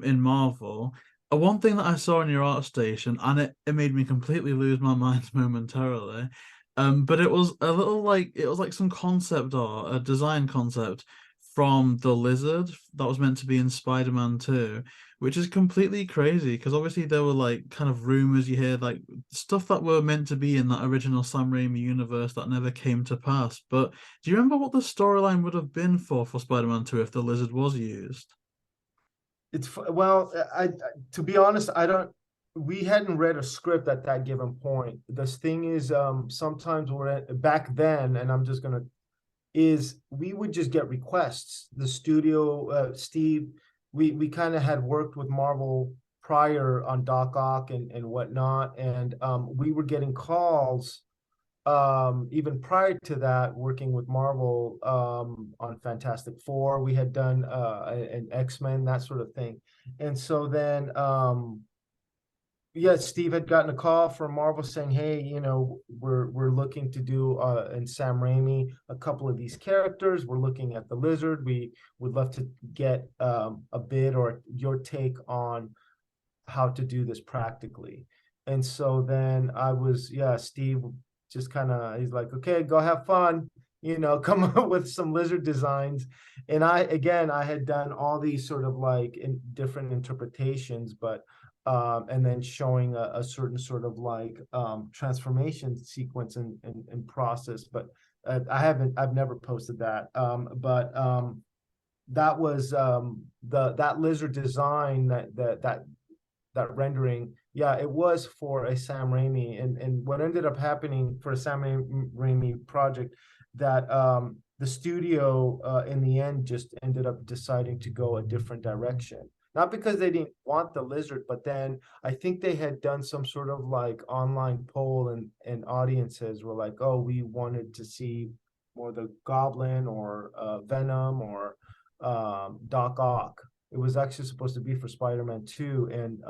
in Marvel, one thing that I saw in your art station, and it made me completely lose my mind momentarily. But it was a little like it was like some concept art, a design concept from the lizard that was meant to be in Spider-Man 2, which is completely crazy because obviously there were like kind of rumors you hear, like stuff that were meant to be in that original Sam Raimi universe that never came to pass. But do you remember what the storyline would have been for Spider-Man 2 if the lizard was used? Well, I to be honest, I don't. We hadn't read a script at that given point. This thing is, sometimes back then, and I'm just gonna, we would just get requests. The studio, Steve, we kind of had worked with Marvel prior on Doc Ock and whatnot, and we were getting calls even prior to that, working with Marvel on Fantastic Four. We had done an X-Men, that sort of thing. And so then Steve had gotten a call from Marvel saying, hey, you know, we're looking to do in Sam Raimi a couple of these characters. We're looking at the lizard. We would love to get a bid or your take on how to do this practically. And so then Steve just kind of, he's like, okay, go have fun, you know, come up with some lizard designs. And I had done all these sort of like in different interpretations, but and then showing a certain sort of like transformation sequence and process. But I've never posted that. But that was that lizard design, that rendering. Yeah, it was for a Sam Raimi, and what ended up happening for a Sam Raimi project, that the studio in the end just ended up deciding to go a different direction. Not because they didn't want the lizard, but then I think they had done some sort of like online poll, and audiences were like, oh, we wanted to see more the Goblin or Venom or Doc Ock. It was actually supposed to be for Spider-Man 2, and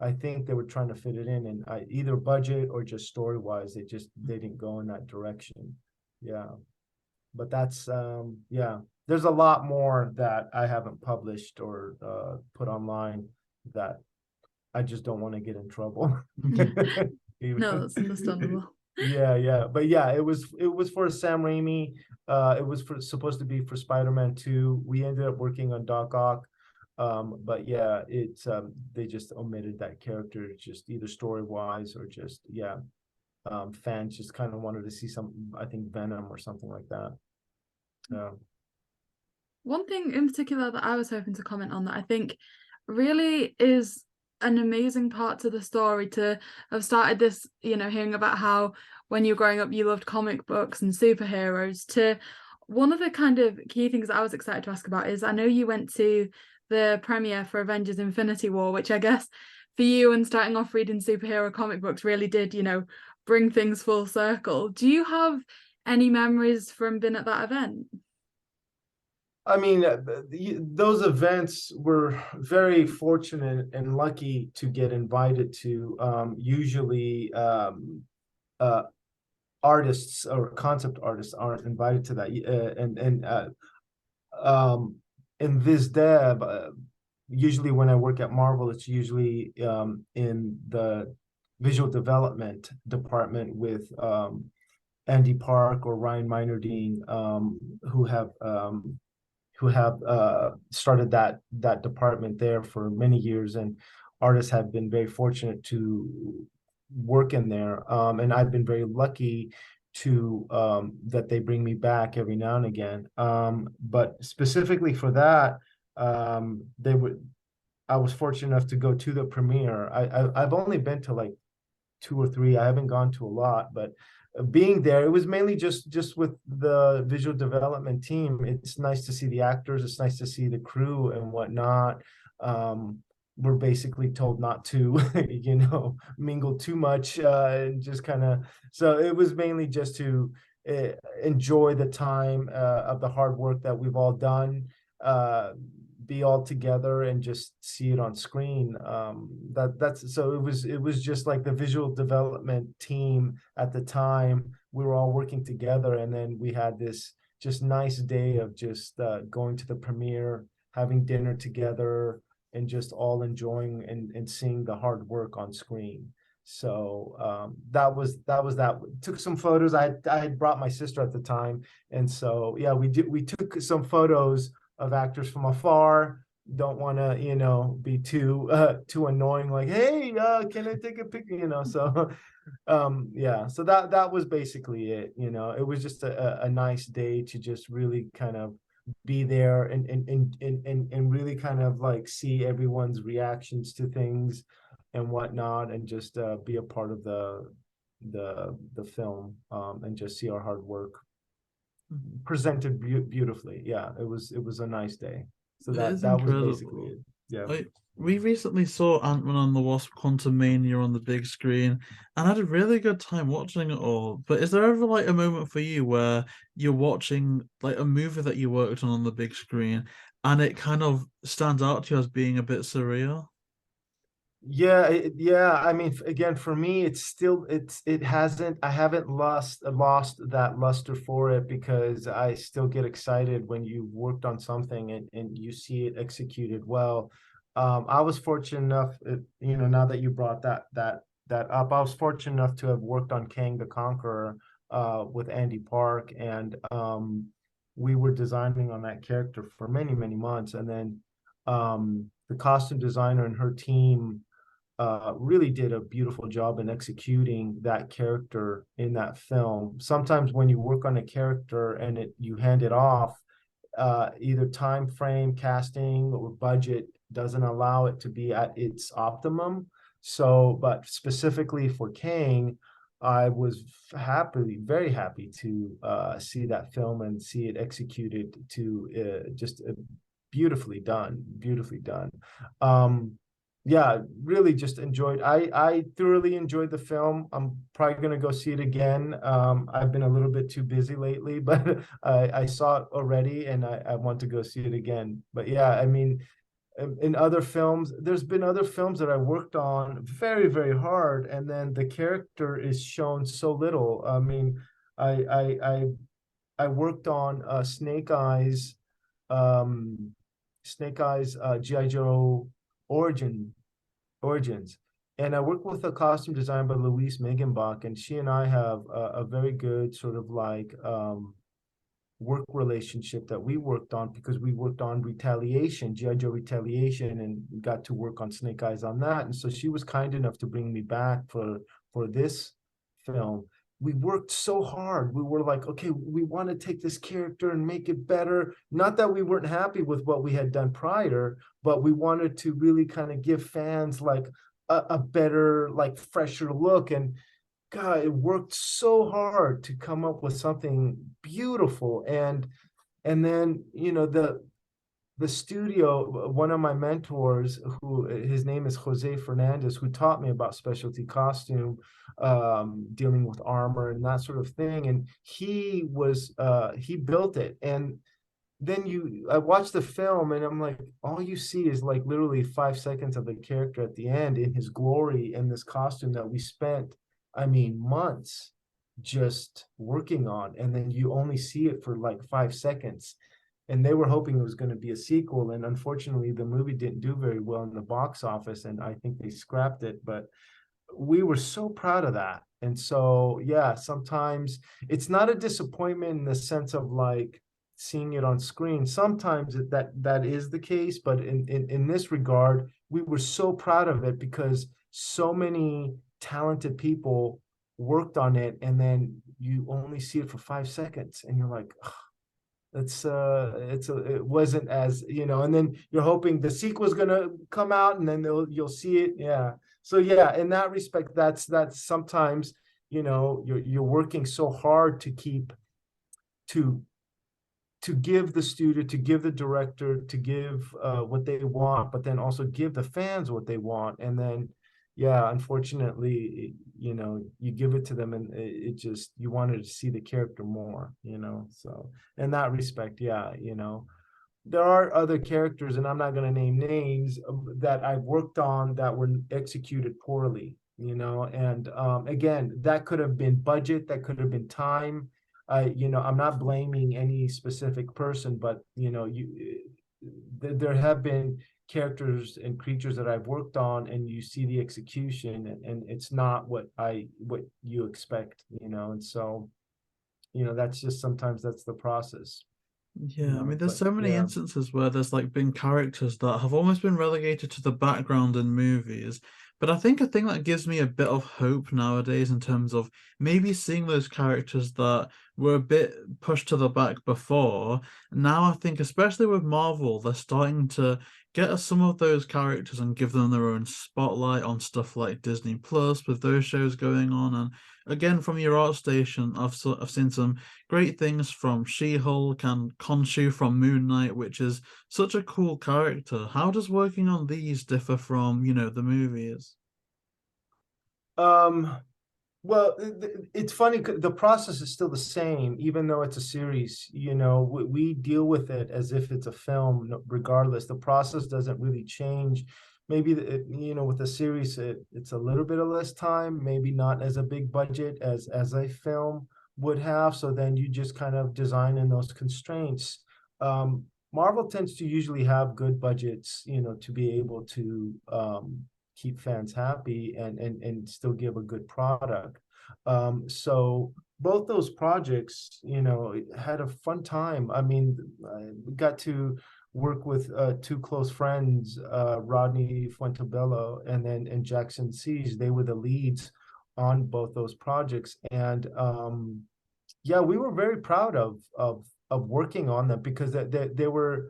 I think they were trying to fit it in, and either budget or just story-wise, they didn't go in that direction. Yeah, but that's there's a lot more that I haven't published or put online that I just don't want to get in trouble. No, that's understandable. But yeah, it was for Sam Raimi. It was supposed to be for Spider-Man 2. We ended up working on Doc Ock. But yeah, it's they just omitted that character, just either story wise or just fans just kind of wanted to see some, I think, Venom or something like that. So One thing in particular that I was hoping to comment on that I think really is an amazing part to the story, to have started this, hearing about how when you were growing up you loved comic books and superheroes, to one of the kind of key things I was excited to ask about is I know you went to the premiere for Avengers Infinity War, which I guess for you and starting off reading superhero comic books really did, bring things full circle. Do you have any memories from being at that event? I mean, those events were very fortunate and lucky to get invited to. Usually, artists or concept artists aren't invited to that. In Viz Dev, usually when I work at Marvel, it's usually in the visual development department with Andy Park or Ryan Meinerding, who have started that department there for many years, and artists have been very fortunate to work in there, and I've been very lucky to that they bring me back every now and again. But specifically for that, I was fortunate enough to go to the premiere. I've only been to like 2 or 3. I haven't gone to a lot, but being there, it was mainly just with the visual development team. It's nice to see the actors, it's nice to see the crew and whatnot. We're basically told not to mingle too much, and just kind of, so it was mainly just to enjoy the time of the hard work that we've all done, be all together and just see it on screen. That's so it was just like the visual development team at the time. We were all working together, and then we had this just nice day of just going to the premiere, having dinner together, and just all enjoying and seeing the hard work on screen. So that was that. Took some photos. I had brought my sister at the time, and so yeah, we took some photos of actors from afar. Don't want to be too annoying, like, hey, can I take a picture, so yeah, so that was basically it. It was just a nice day to just really kind of be there and really kind of like see everyone's reactions to things and whatnot, and just be a part of the film, and just see our hard work presented beautifully. Yeah, it was a nice day. So that was basically it. Yeah. We recently saw Ant-Man and the Wasp: Quantumania on the big screen, and I had a really good time watching it all. But is there ever like a moment for you where you're watching like a movie that you worked on the big screen, and it kind of stands out to you as being a bit surreal? Yeah, I mean, again, for me, I haven't lost that luster for it, because I still get excited when you worked on something and you see it executed well. I was fortunate enough, now that you brought that up, I was fortunate enough to have worked on Kang the Conqueror with Andy Park, and we were designing on that character for many, many months, and then the costume designer and her team really did a beautiful job in executing that character in that film. Sometimes when you work on a character and you hand it off, either time frame, casting, or budget doesn't allow it to be at its optimum. So, but specifically for Kang, I was very happy to see that film and see it executed to just beautifully done. Yeah, really just enjoyed. I thoroughly enjoyed the film. I'm probably gonna go see it again. I've been a little bit too busy lately, but I saw it already, and I want to go see it again. But yeah, I mean, in other films, there's been other films that I worked on very, very hard, and then the character is shown so little. I mean, I worked on Snake Eyes, G.I. Joe Origins, and I work with a costume designer by Louise Megenbach, and she and I have a very good sort of like work relationship that we worked on, because we worked on Retaliation, G.I. Joe Retaliation, and got to work on Snake Eyes on that. And so she was kind enough to bring me back for this film. We worked so hard. We were like, okay, we want to take this character and make it better. Not that we weren't happy with what we had done prior, but we wanted to really kind of give fans like a better, like fresher look. And God, it worked so hard to come up with something beautiful. And then, you know, the studio, one of my mentors, who his name is Jose Fernandez, who taught me about specialty costume, dealing with armor and that sort of thing. And he built it. And then I watched the film and I'm like, all you see is like literally 5 seconds of the character at the end in his glory and this costume that we spent, I mean, months just working on. And then you only see it for like 5 seconds. And they were hoping it was going to be a sequel. And unfortunately, the movie didn't do very well in the box office. And I think they scrapped it. But we were so proud of that. And so, yeah, sometimes it's not a disappointment in the sense of like seeing it on screen. Sometimes that is the case. But in this regard, we were so proud of it because so many talented people worked on it. And then you only see it for 5 seconds. And you're like, oh, it wasn't as, you know, and then you're hoping the sequel's gonna come out and then you'll see it. Yeah. So yeah, in that respect, that's sometimes, you know, you're working so hard to keep to give the studio, to give the director, to give what they want, but then also give the fans what they want. And then, yeah, unfortunately, you know, you give it to them and it just, you wanted to see the character more, you know. So in that respect, yeah, you know, there are other characters, and I'm not going to name names, that I've worked on that were executed poorly, you know. And again, that could have been budget, that could have been time. You know, I'm not blaming any specific person, but you know, there have been characters and creatures that I've worked on, and you see the execution, and it's not what you expect, you know. And so, you know, that's just, sometimes that's the process. Yeah, You know, I mean, there's but so many yeah. instances where there's like been characters that have almost been relegated to the background in movies. But I think a thing that gives me a bit of hope nowadays in terms of maybe seeing those characters that were a bit pushed to the back before, now I think, especially with Marvel, they're starting to get us some of those characters and give them their own spotlight on stuff like Disney Plus with those shows going on. And again, from your art station, I've seen some great things from She-Hulk and Khonshu from Moon Knight, which is such a cool character. How does working on these differ from, you know, the movies? Well, it's funny, the process is still the same, even though it's a series. You know, we deal with it as if it's a film, regardless. The process doesn't really change. Maybe, you know, with a series, it's a little bit of less time, maybe not as a big budget as a film would have. So then you just kind of design in those constraints. Marvel tends to usually have good budgets, you know, to be able to keep fans happy and still give a good product. So both those projects, you know, had a fun time. I mean, I got to work with two close friends, Rodney Fuentebello and Jackson Siege. They were the leads on both those projects. And yeah, we were very proud of working on them because they were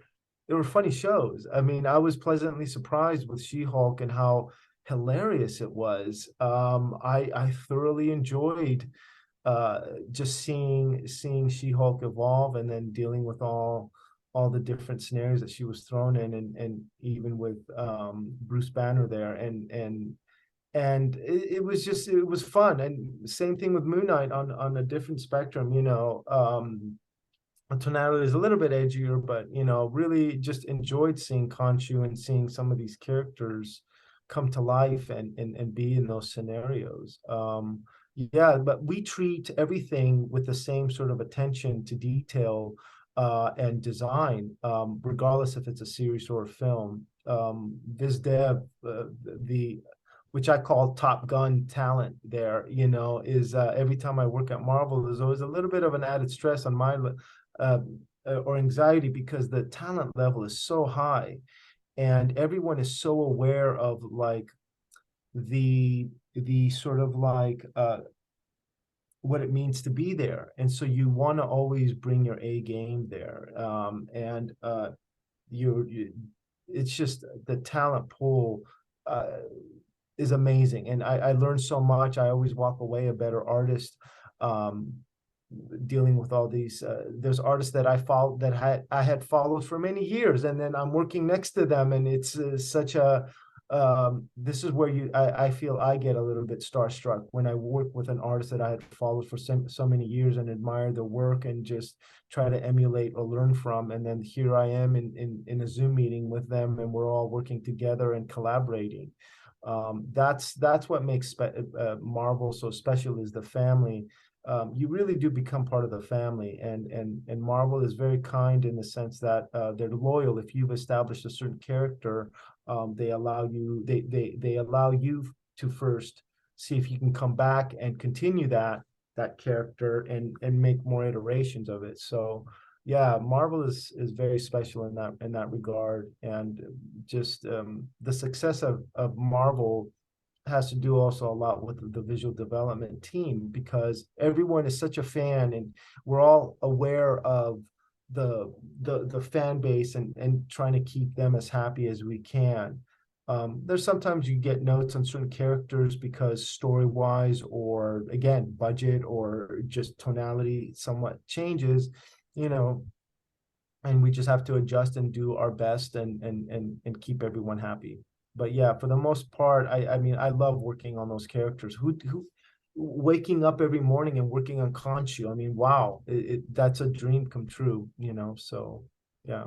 funny shows. I mean, I was pleasantly surprised with She-Hulk and how hilarious it was. I thoroughly enjoyed just seeing She-Hulk evolve and then dealing with all the different scenarios that she was thrown in, and even with Bruce Banner there, and it was fun. And same thing with Moon Knight on a different spectrum, you know. Tonality is a little bit edgier, but you know, really just enjoyed seeing Khonshu and seeing some of these characters come to life and be in those scenarios. Yeah, but we treat everything with the same sort of attention to detail and design, regardless if it's a series or a film. Viz Dev, which I call Top Gun talent there, you know, is every time I work at Marvel, there's always a little bit of an added stress on or anxiety because the talent level is so high, and everyone is so aware of like the sort of like what it means to be there, and so you want to always bring your A game there, and it's just the talent pool is amazing, and I learned so much. I always walk away a better artist, dealing with all these. There's artists that I had followed for many years, and then I'm working next to them, and it's such a this is where I feel I get a little bit starstruck when I work with an artist that I had followed for so many years and admire their work and just try to emulate or learn from. And then here I am in a Zoom meeting with them, and we're all working together and collaborating. That's what makes Marvel so special, is the family. You really do become part of the family, and Marvel is very kind in the sense that they're loyal. If you've established a certain character, they allow you to first see if you can come back and continue that character and make more iterations of it. So yeah, Marvel is very special in that regard, and just the success of Marvel has to do also a lot with the visual development team, because everyone is such a fan, and we're all aware of the fan base and trying to keep them as happy as we can. There's sometimes you get notes on certain characters because story-wise, or again, budget, or just tonality somewhat changes, and we just have to adjust and do our best and keep everyone happy. But yeah, for the most part, I mean, I love working on those characters. Who waking up every morning and working on Khonshu, I mean, wow, that's a dream come true, so yeah.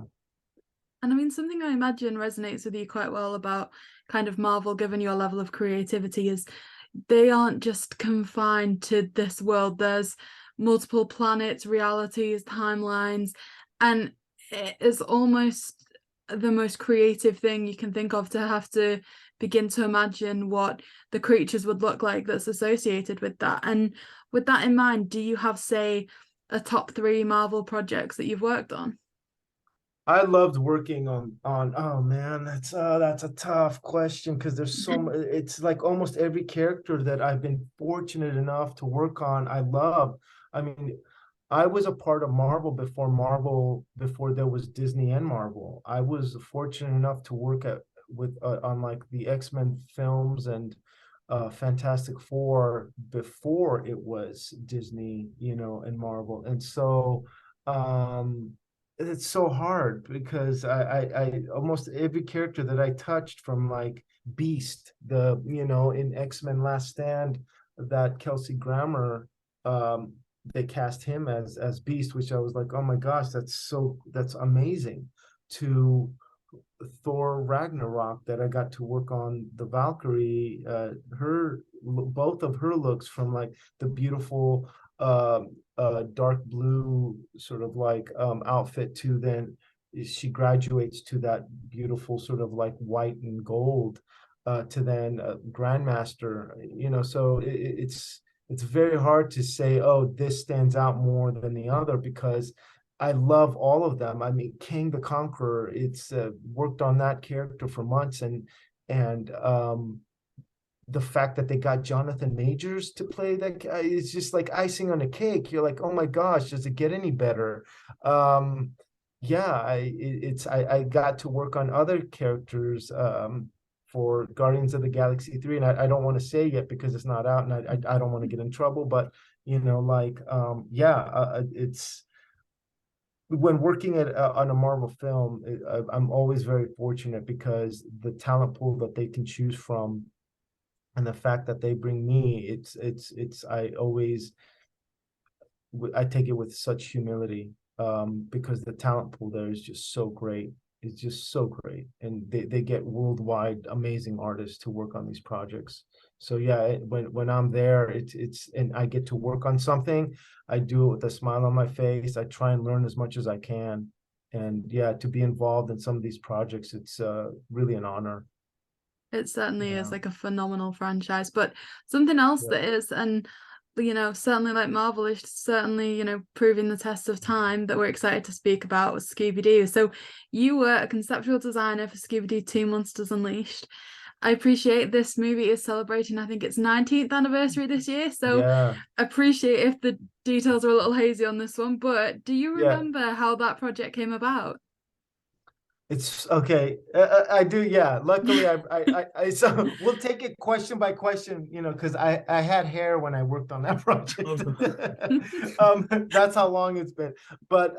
And I mean, something I imagine resonates with you quite well about kind of Marvel, given your level of creativity, is they aren't just confined to this world. There's multiple planets, realities, timelines, and it is almost the most creative thing you can think of to have to begin to imagine what the creatures would look like that's associated with that. And with that in mind, do you have, say, a top 3 Marvel projects that you've worked on? I loved working on oh man, that's a tough question, because there's it's like almost every character that I've been fortunate enough to work on, I love. I mean, I was a part of Marvel before there was Disney and Marvel. I was fortunate enough to work on like the X-Men films and Fantastic Four before it was Disney, and Marvel. And so it's so hard, because I almost every character that I touched, from like Beast, in X-Men Last Stand, that Kelsey Grammer, they cast him as Beast, which I was like, oh my gosh, that's amazing. To Thor Ragnarok, that I got to work on the Valkyrie, both of her looks, from like the beautiful dark blue sort of like outfit, to then she graduates to that beautiful sort of like white and gold, to then Grandmaster, so it's very hard to say, oh, this stands out more than the other, because I love all of them. I mean, King the Conqueror, it's worked on that character for months, and the fact that they got Jonathan Majors to play that, it's just like icing on a cake. You're like, oh my gosh, does it get any better? Yeah, I got to work on other characters for Guardians of the Galaxy 3, and I don't want to say yet because it's not out, and I don't want to get in trouble, but it's when working on a Marvel film, I'm always very fortunate, because the talent pool that they can choose from, and the fact that they bring me, I take it with such humility, because the talent pool there is just so great. It's just so great, and they get worldwide amazing artists to work on these projects. So yeah, when I'm there, it's and I get to work on something, I do it with a smile on my face. I try and learn as much as I can, and yeah, to be involved in some of these projects, it's really an honor. It certainly is like a phenomenal franchise. But something else that is, and you know, certainly like Marvel is certainly, you know, proving the test of time that we're excited to speak about was Scooby Doo. So you were a conceptual designer for Scooby Doo 2 Monsters Unleashed. I appreciate this movie is celebrating, I think it's 19th anniversary this year. So Yeah, I appreciate if the details are a little hazy on this one, but do you yeah. remember how that project came about? It's okay. I do. Yeah. Luckily, so we'll take it question by question, you know, because I had hair when I worked on that project. That's how long it's been. But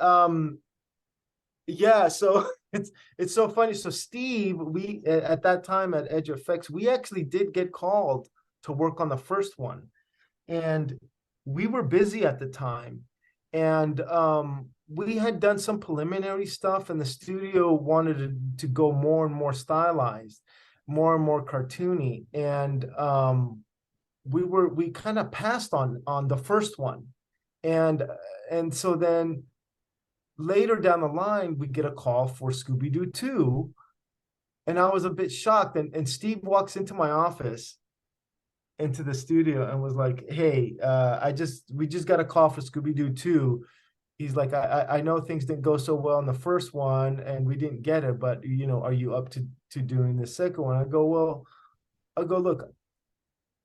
yeah, so it's so funny. So Steve, we at that time at Edge Effects, we actually did get called to work on the first one, and we were busy at the time, and we had done some preliminary stuff, and the studio wanted to go more and more stylized, more and more cartoony, and we kind of passed on the first one, and so then later down the line we get a call for Scooby Doo 2, and I was a bit shocked, and Steve walks into my office, into the studio, and was like, hey, we just got a call for Scooby Doo 2. He's like, I know things didn't go so well in the first one and we didn't get it, but you know, are you up to doing the second one? I go, look,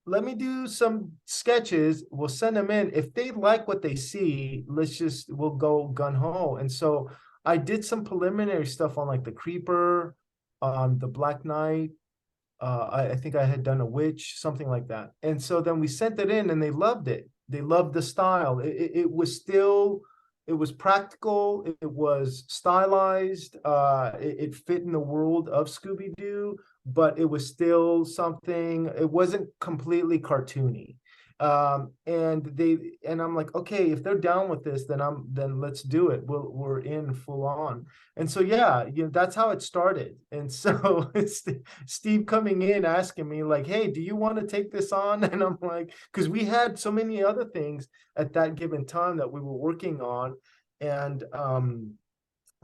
let me do some sketches. We'll send them in. If they like what they see, we'll go gun ho. And so I did some preliminary stuff on like the Creeper, on the Black Knight. I think I had done a witch, something like that. And so then we sent it in and they loved it. They loved the style. It was practical. It was stylized. It fit in the world of Scooby Doo, but it was still something. It wasn't completely cartoony. And I'm like, okay, if they're down with this, then let's do it. We're in full on. And so yeah, you know, that's how it started. And so it's Steve coming in asking me like, hey, do you want to take this on? And I'm like, because we had so many other things at that given time that we were working on. And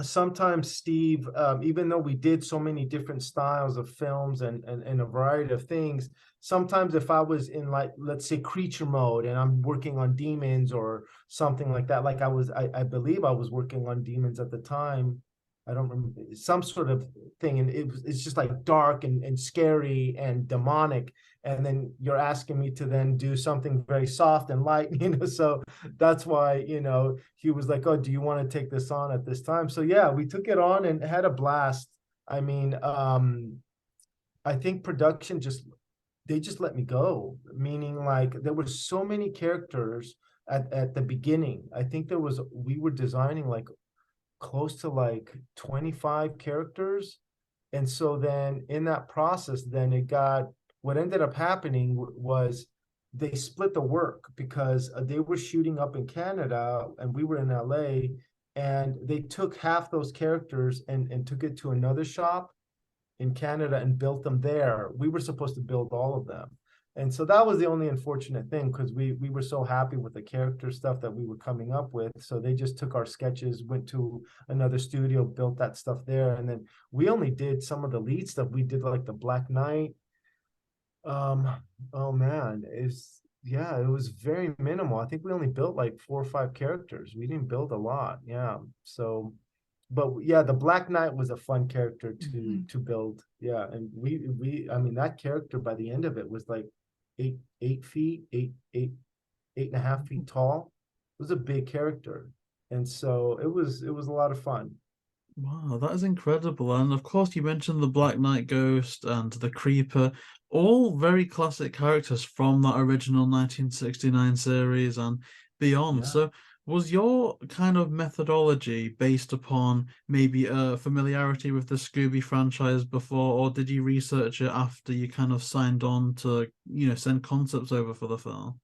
sometimes Steve, even though we did so many different styles of films and a variety of things, sometimes if I was in, like, let's say creature mode and I'm working on demons or something like that, like I believe I was working on demons at the time. I don't remember, some sort of thing, and it's just like dark and scary and demonic, and then you're asking me to then do something very soft and light, you know. So that's why, you know, he was like, oh, do you want to take this on at this time? So yeah, we took it on and had a blast. I mean, I think production they just let me go, meaning like there were so many characters at the beginning. I think we were designing like close to like 25 characters. And so then in that process, then what ended up happening was they split the work, because they were shooting up in Canada and we were in LA, and they took half those characters and took it to another shop in Canada and built them there. We were supposed to build all of them. And so that was the only unfortunate thing, because we were so happy with the character stuff that we were coming up with. So they just took our sketches, went to another studio, built that stuff there. And then we only did some of the lead stuff. We did like the Black Knight. Oh man, it was very minimal. I think we only built like 4 or 5 characters. We didn't build a lot. Yeah. So, but yeah, the Black Knight was a fun character to build. Yeah. And I mean, that character by the end of it was like 8 feet, 8.5 feet tall. It was a big character. And so it was a lot of fun. Wow, that is incredible. And of course, you mentioned the Black Knight Ghost and the Creeper, all very classic characters from that original 1969 series and beyond. Yeah. So was your kind of methodology based upon maybe a familiarity with the Scooby franchise before, or did you research it after you kind of signed on to, you know, send concepts over for the film?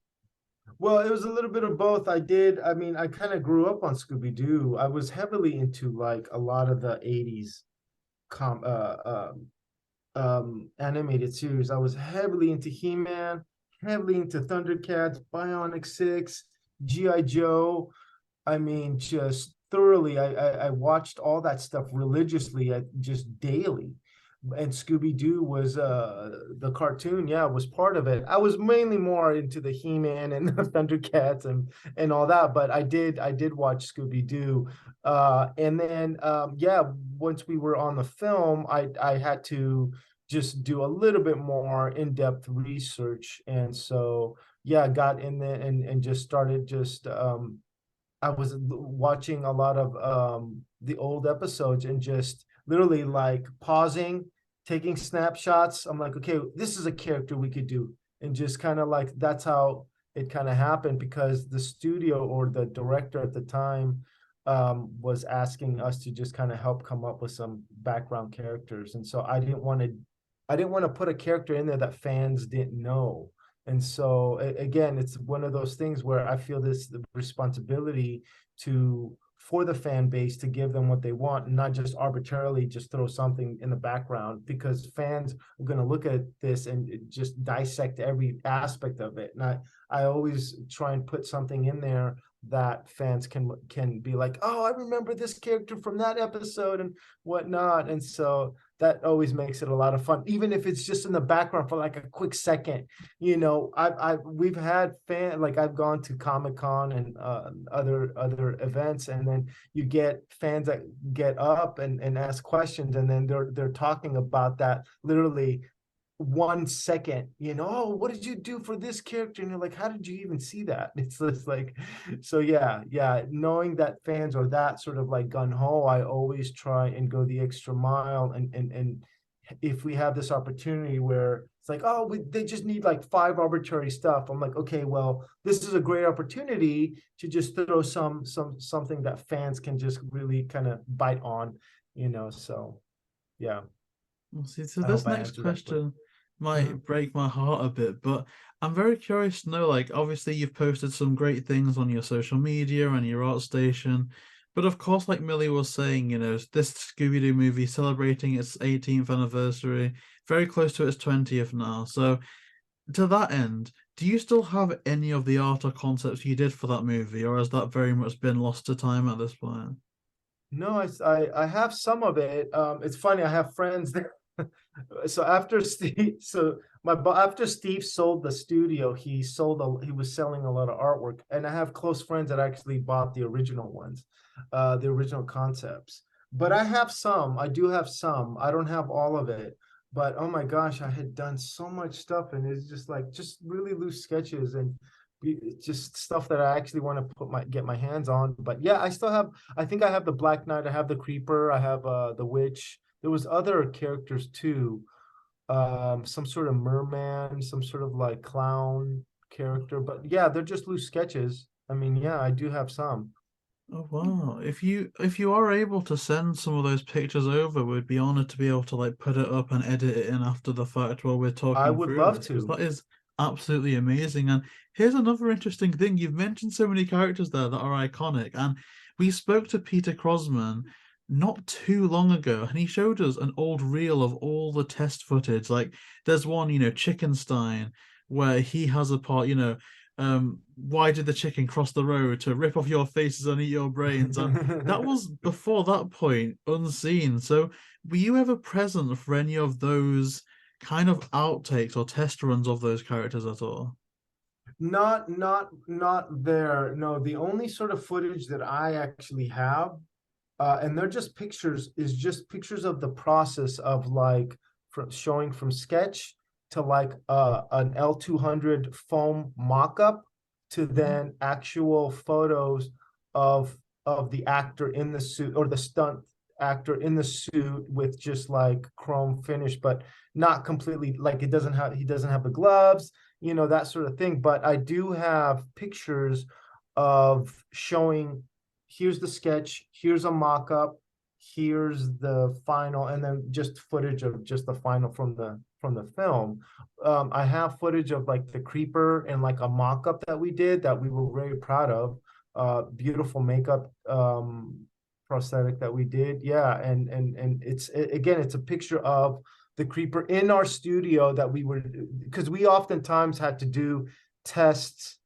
Well, it was a little bit of both. I mean, I kind of grew up on Scooby Doo. I was heavily into like a lot of the 80s animated series. I was heavily into He-Man, heavily into Thundercats, Bionic 6, G.I. Joe. I mean, just thoroughly. I watched all that stuff religiously, just daily. and Scooby Doo was the cartoon, was part of it. I was mainly more into the He-Man and the Thundercats and all that, but I did watch Scooby Doo, and then once we were on the film, I had to just do a little bit more in-depth research, and so got in there and just started I was watching a lot of the old episodes and just literally like pausing, taking snapshots. I'm like, okay, this is a character we could do. And just kind of like, that's how it kind of happened, because the studio or the director at the time was asking us to just kind of help come up with some background characters. And so I didn't want to put a character in there that fans didn't know. And so again, it's one of those things where I feel the responsibility for the fan base to give them what they want, and not just arbitrarily just throw something in the background, because fans are going to look at this and just dissect every aspect of it. And I always try and put something in there that fans can be like, oh, I remember this character from that episode and whatnot. And so that always makes it a lot of fun, even if it's just in the background for like a quick second. We've had I've gone to Comic-Con and other events, and then you get fans that get up and ask questions, and then they're talking about that literally 1 second, oh, what did you do for this character? And you're like, how did you even see that? It's just like, so knowing that fans are that sort of like gung-ho, I always try and go the extra mile, and if we have this opportunity where it's like, oh, they just need like 5 arbitrary stuff, I'm like, okay, well, this is a great opportunity to just throw something that fans can just really kind of bite on, so yeah. Well, see, so this next question might break my heart a bit, but I'm very curious to know, like, obviously you've posted some great things on your social media and your art station, but of course, like Milly was saying, this Scooby-Doo movie celebrating its 18th anniversary, very close to its 20th now. So to that end, do you still have any of the art or concepts you did for that movie, or has that very much been lost to time at this point? No, I have some of it. It's funny, I have friends that so after Steve sold the studio, he was selling a lot of artwork, and I have close friends that actually bought the original ones, the original concepts. But I do have some. I don't have all of it, but oh my gosh, I had done so much stuff, and it's just really loose sketches and just stuff that I actually want to get my hands on. But yeah, I think I have the Black Knight, I have the Creeper, I have the Witch. There was other characters too, some sort of merman, some sort of like clown character, but yeah, they're just loose sketches. I mean, yeah, I do have some. Oh wow. If you are able to send some of those pictures over, we'd be honored to be able to like put it up and edit it in after the fact while we're talking I would through love this, 'cause to. that is absolutely amazing. And here's another interesting thing. You've mentioned so many characters there that are iconic, and we spoke to Peter Crosman not too long ago, and he showed us an old reel of all the test footage. Like there's one, Chickenstein, where he has a part, why did the chicken cross the road? To rip off your faces and eat your brains. And that was before that point unseen. So were you ever present for any of those kind of outtakes or test runs of those characters at all? Not there. No, the only sort of footage that I actually have, and they're just pictures, is just pictures of the process of like showing from sketch to like an L200 foam mock-up to then actual photos of the actor in the suit, or the stunt actor in the suit with just like chrome finish, but not completely, like he doesn't have the gloves, that sort of thing. But I do have pictures of showing, here's the sketch, here's a mock-up, here's the final, and then just footage of just the final from the film. I have footage of like the Creeper and like a mock-up that we did that we were very proud of. Beautiful makeup prosthetic that we did. Yeah, and it's a picture of the Creeper in our studio that we were, because we oftentimes had to do tests,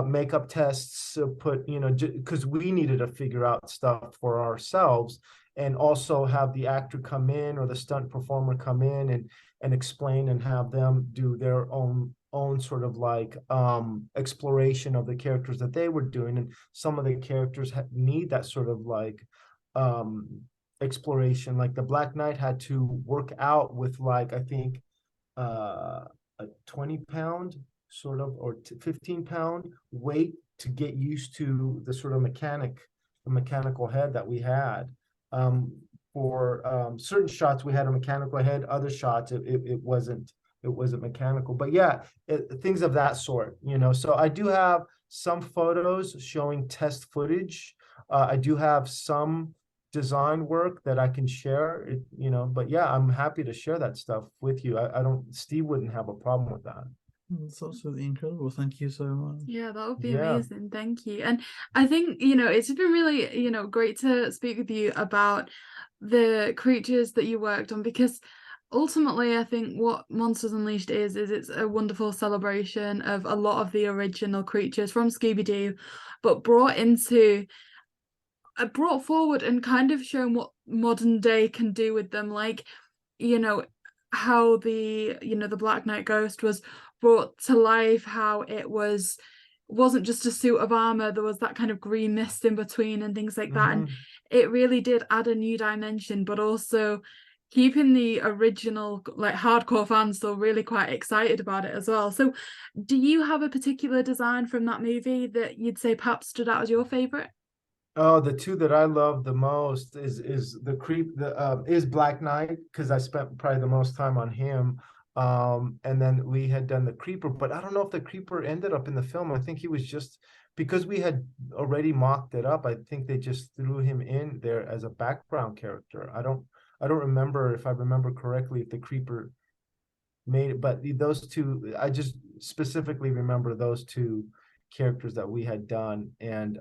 makeup tests, because we needed to figure out stuff for ourselves. and also have the actor come in or the stunt performer come in and explain and have them do their own sort of like exploration of the characters that they were doing. And some of the characters need that sort of like exploration. Like the Black Knight had to work out with like, I think a 20-pound sort of or 15-pound weight to get used to the sort of mechanical head that we had. For certain shots we had a mechanical head, other shots it wasn't mechanical. But yeah, things of that sort, you know. So I do have some photos showing test footage. I do have some design work that I can share, you know. But yeah, I'm happy to share that stuff with you. I don't, Steve wouldn't have a problem with that. That's absolutely incredible. Thank you so much. Yeah, that would be Yeah. amazing. Thank you. And I think, you know, it's been really, you know, great to speak with you about the creatures that you worked on, because ultimately I think what Monsters Unleashed is it's a wonderful celebration of a lot of the original creatures from Scooby Doo, but brought forward and kind of shown what modern day can do with them. Like, you know, how the Black Knight ghost was brought to life, how it wasn't just a suit of armor, there was that kind of green mist in between and things like that. And it really did add a new dimension, but also keeping the original like hardcore fans still really quite excited about it as well. So do you have a particular design from that movie that you'd say perhaps stood out as your favorite? Oh, the two that I love the most is Black Knight, because I spent probably the most time on him. And then we had done the Creeper, but I don't know if the Creeper ended up in the film. I think he was just, because we had already mocked it up, I think they just threw him in there as a background character. I don't remember, if I remember correctly, if the Creeper made it, but those two, I just specifically remember those two characters that we had done, and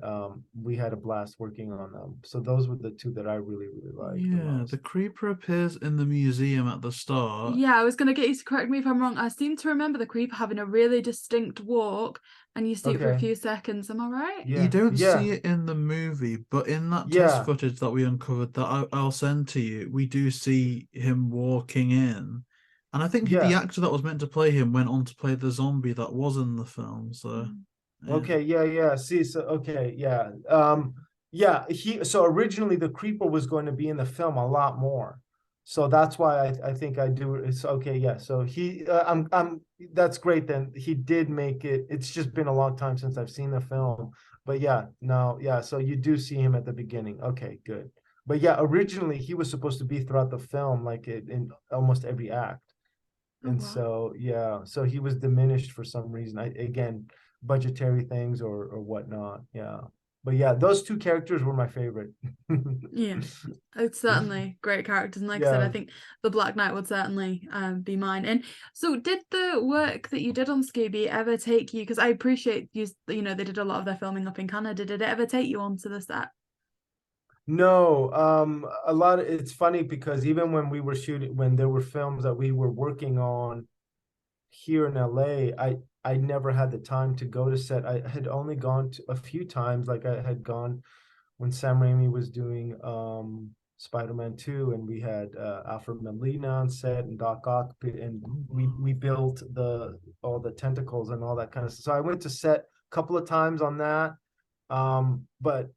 we had a blast working on them. So those were the two that I really liked the Yeah, most. the Creeper appears in the museum at the start. Yeah, I was going to get you to correct me if I'm wrong. I seem to remember the Creeper having a really distinct walk, and you see it for a Okay. few seconds. Am I right? Yeah, You don't yeah, see it in the movie, but in that yeah, test footage that we uncovered that I'll send to you, we do see him walking in. And I think the yeah. actor that was meant to play him went on to play the zombie that was in the film. So, yeah. Okay, yeah. See, so okay, yeah. Yeah, so originally the Creeper was going to be in the film a lot more. So that's why I think I do. It's okay, yeah. So I'm that's great then. He did make it. It's just been a long time since I've seen the film. But yeah, no, yeah. So you do see him at the beginning. Okay, good. But yeah, originally he was supposed to be throughout the film, like in almost every act. Oh, And wow. so yeah, so he was diminished for some reason. Again, budgetary things or whatnot. Yeah. But yeah, those two characters were my favorite. Yeah, it's certainly great characters, and like I said, I Yeah. think the Black Knight would certainly be mine. And so did the work that you did on Scooby ever take you, because I appreciate you know, they did a lot of their filming up in Canada, did it ever take you onto the set? No, it's funny because even when we were shooting, when there were films that we were working on here in LA, I never had the time to go to set. I had only gone to a few times, like I had gone when Sam Raimi was doing Spider-Man 2, and we had Alfred Molina on set and Doc Ock, and we built all the tentacles and all that kind of stuff. So I went to set a couple of times on that. But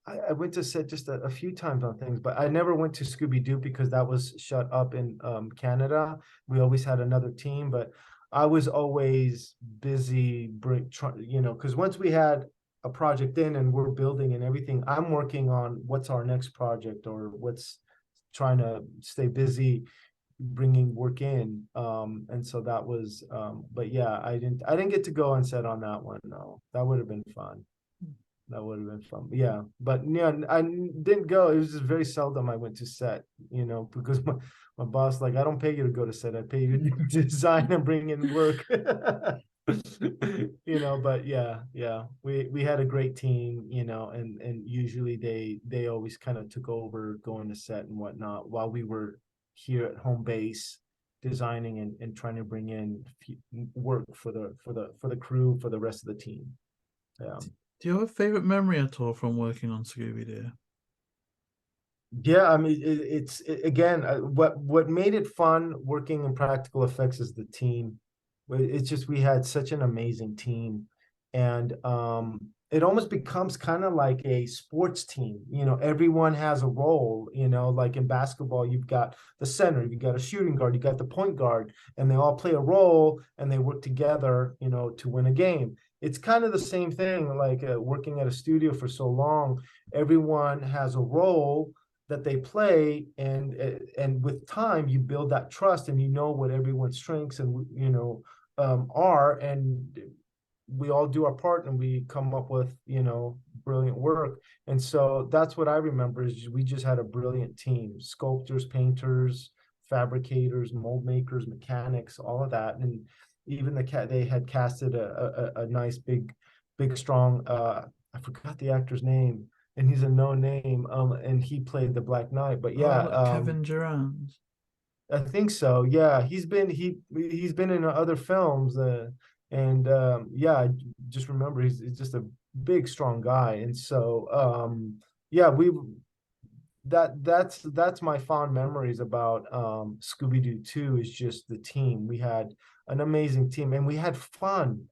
I went to set just a few times on things, but I never went to Scooby Doo because that was shut up in Canada. We always had another team, but I was always busy, you know, because once we had a project in and we're building and everything, I'm working on what's our next project or what's trying to stay busy bringing work in. And so that was, but yeah, I didn't get to go on set on that one. No, that would have been fun. That would have been fun. Yeah, but yeah, I didn't go. It was just very seldom I went to set, you know, because my boss, like, I don't pay you to go to set. I pay you to design and bring in work. You know, but yeah, we had a great team, you know, and usually they always kind of took over going to set and whatnot while we were here at home base designing and trying to bring in work for the crew, for the rest of the team. Yeah. Do you have a favorite memory at all from working on Scooby Doo? Yeah, I mean, again, what made it fun working in practical effects is the team. It's just we had such an amazing team, and it almost becomes kind of like a sports team. You know, everyone has a role. You know, like in basketball, you've got the center, you've got a shooting guard, you got the point guard, and they all play a role and they work together. You know, to win a game. It's kind of the same thing, like working at a studio for so long. Everyone has a role that they play, and with time you build that trust, and you know what everyone's strengths and are, and we all do our part and we come up with brilliant work. And so that's what I remember, is we just had a brilliant team: sculptors, painters, fabricators, mold makers, mechanics, all of that. And even they had casted a nice big strong, I forgot the actor's name, and he's a no name, and he played the Black Knight. But yeah, Kevin Durant. I think so. Yeah, he's been in other films, and yeah, I just remember he's just a big, strong guy. And so yeah, that's my fond memories about Scooby Doo 2, is just the team. We had an amazing team, and we had fun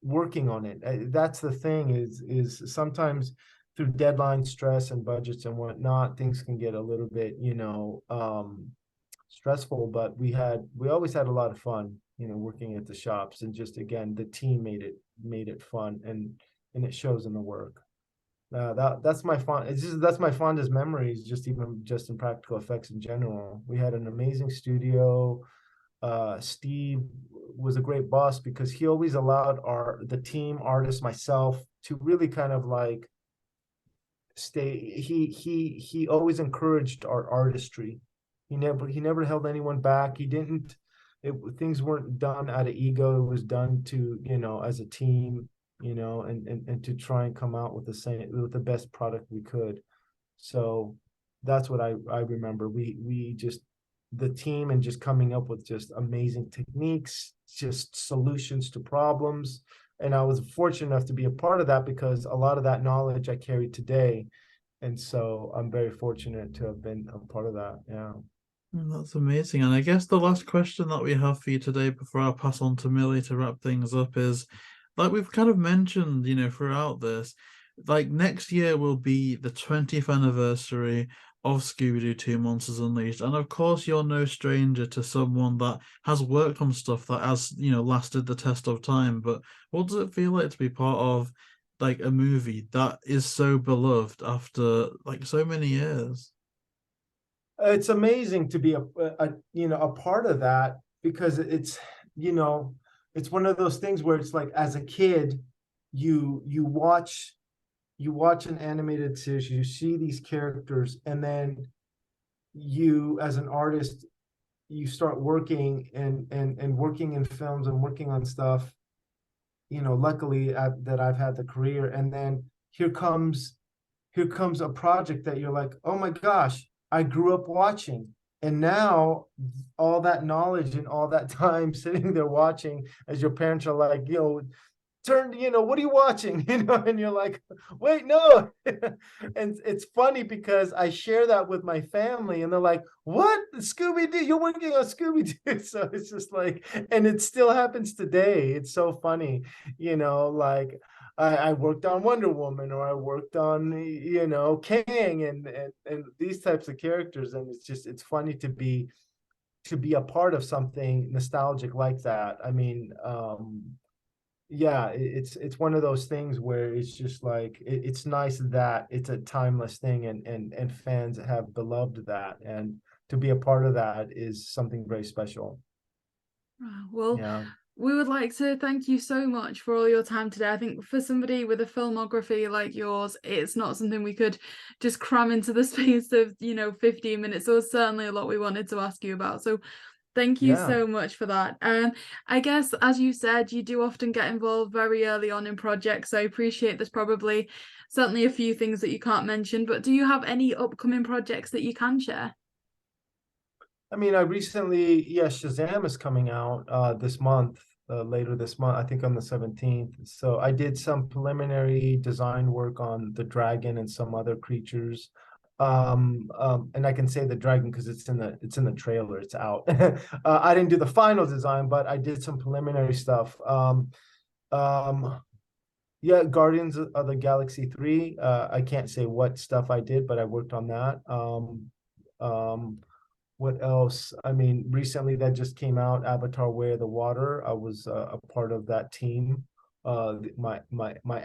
working on it. That's the thing, is sometimes through deadline stress and budgets and whatnot, things can get a little bit, stressful, but we always had a lot of fun, working at the shops. And just, again, the team made it fun, and it shows in the work. That's my that's my fondest memories, just in practical effects in general. We had an amazing studio. Steve was a great boss, because he always allowed the team artists, myself, to really kind of like stay. He always encouraged our artistry. He never held anyone back. Things weren't done out of ego. It was done to, as a team, and to try and come out with the best product we could. So that's what I remember. We just, the team, and just coming up with just amazing techniques, just solutions to problems. And I was fortunate enough to be a part of that, because a lot of that knowledge I carry today. And so I'm very fortunate to have been a part of that. Yeah. That's amazing. And I guess the last question that we have for you today, before I pass on to Milly to wrap things up, is, like we've kind of mentioned, throughout this, like next year will be the 20th anniversary of Scooby-Doo 2 Monsters Unleashed. And of course, you're no stranger to someone that has worked on stuff that has, lasted the test of time. But what does it feel like to be part of like a movie that is so beloved after like so many years? It's amazing to be a part of that, because it's one of those things where it's like, as a kid, you watch an animated series, you see these characters, and then you, as an artist, you start working and working in films and working on stuff. Luckily that I've had the career, and then here comes a project that you're like, oh my gosh, I grew up watching. And now all that knowledge and all that time sitting there watching, as your parents are like, turn, what are you watching? And you're like, wait, no. And it's funny, because I share that with my family, and they're like, what? Scooby-Doo? You're working on Scooby-Doo? So it's just like, and it still happens today. It's so funny, like, I worked on Wonder Woman, or I worked on, Kang, and these types of characters. And it's funny to be a part of something nostalgic like that. I mean, yeah, it's one of those things where it's just like, it's nice that it's a timeless thing, and fans have beloved that, and to be a part of that is something very special. Well, yeah. We would like to thank you so much for all your time today. I think for somebody with a filmography like yours, it's not something we could just cram into the space of 15 minutes. There was certainly a lot we wanted to ask you about, so thank you so much for that. I guess, as you said, you do often get involved very early on in projects, so I appreciate there's probably certainly a few things that you can't mention, but do you have any upcoming projects that you can share? I mean, I recently, Shazam is coming out this month, later this month, I think on the 17th. So I did some preliminary design work on the dragon and some other creatures. And I can say the dragon because it's in the trailer, it's out. I didn't do the final design, but I did some preliminary stuff. Yeah, Guardians of the Galaxy 3. I can't say what stuff I did, but I worked on that. What else? I mean, recently that just came out, Avatar: Way of the Water. I was a part of that team, my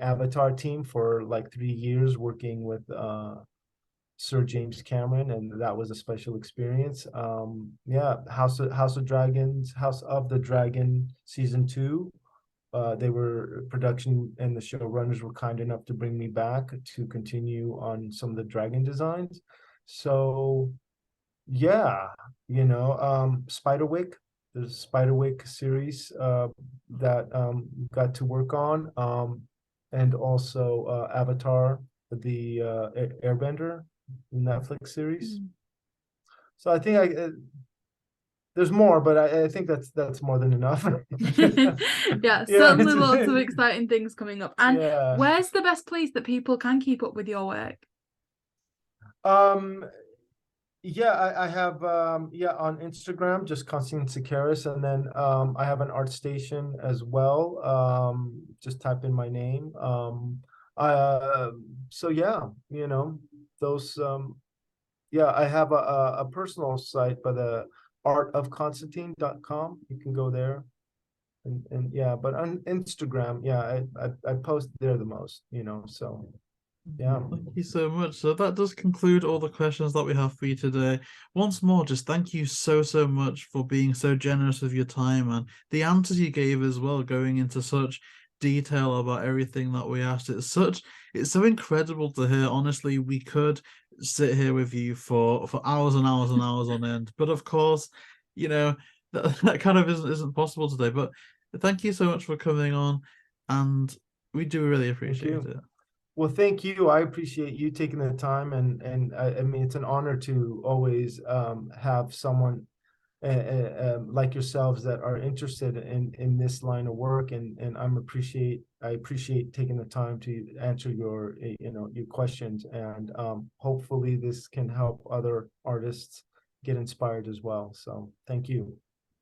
Avatar team for like 3 years, working with Sir James Cameron, and that was a special experience. Yeah, House of Dragons, House of the Dragon season 2. They were production and the showrunners were kind enough to bring me back to continue on some of the dragon designs. So yeah, Spiderwick, the Spiderwick series that got to work on, and also Avatar, the Airbender Netflix series. So I think there's more, but I think that's more than enough. Yeah, certainly lots of exciting things coming up. And yeah. Where's the best place that people can keep up with your work? Yeah, I have on Instagram, just Constantine Sekeris, and then I have an art station as well. Just type in my name. So yeah, those yeah, I have a personal site, but artofconstantine.com. You can go there. And yeah, but on Instagram, yeah, I post there the most, so yeah. Thank you so much. So that does conclude all the questions that we have for you today. Once more, just thank you so much for being so generous with your time and the answers you gave as well, going into such detail about everything that we asked. It's so incredible to hear. Honestly, we could sit here with you for hours and hours and hours on end. But of course, that kind of isn't possible today. But thank you so much for coming on, and we do really appreciate it. Well, thank you. I appreciate you taking the time, and I mean, it's an honor to always have someone like yourselves that are interested in this line of work, and I appreciate taking the time to answer your questions, and hopefully this can help other artists get inspired as well. So thank you.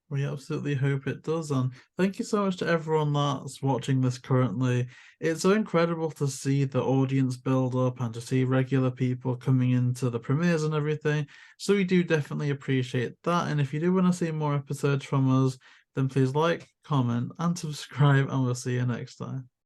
We absolutely hope it does, and thank you so much to everyone that's watching this currently. It's so incredible to see the audience build up and to see regular people coming into the premieres and everything, so we do definitely appreciate that. And if you do want to see more episodes from us, then please like, comment and subscribe, and we'll see you next time.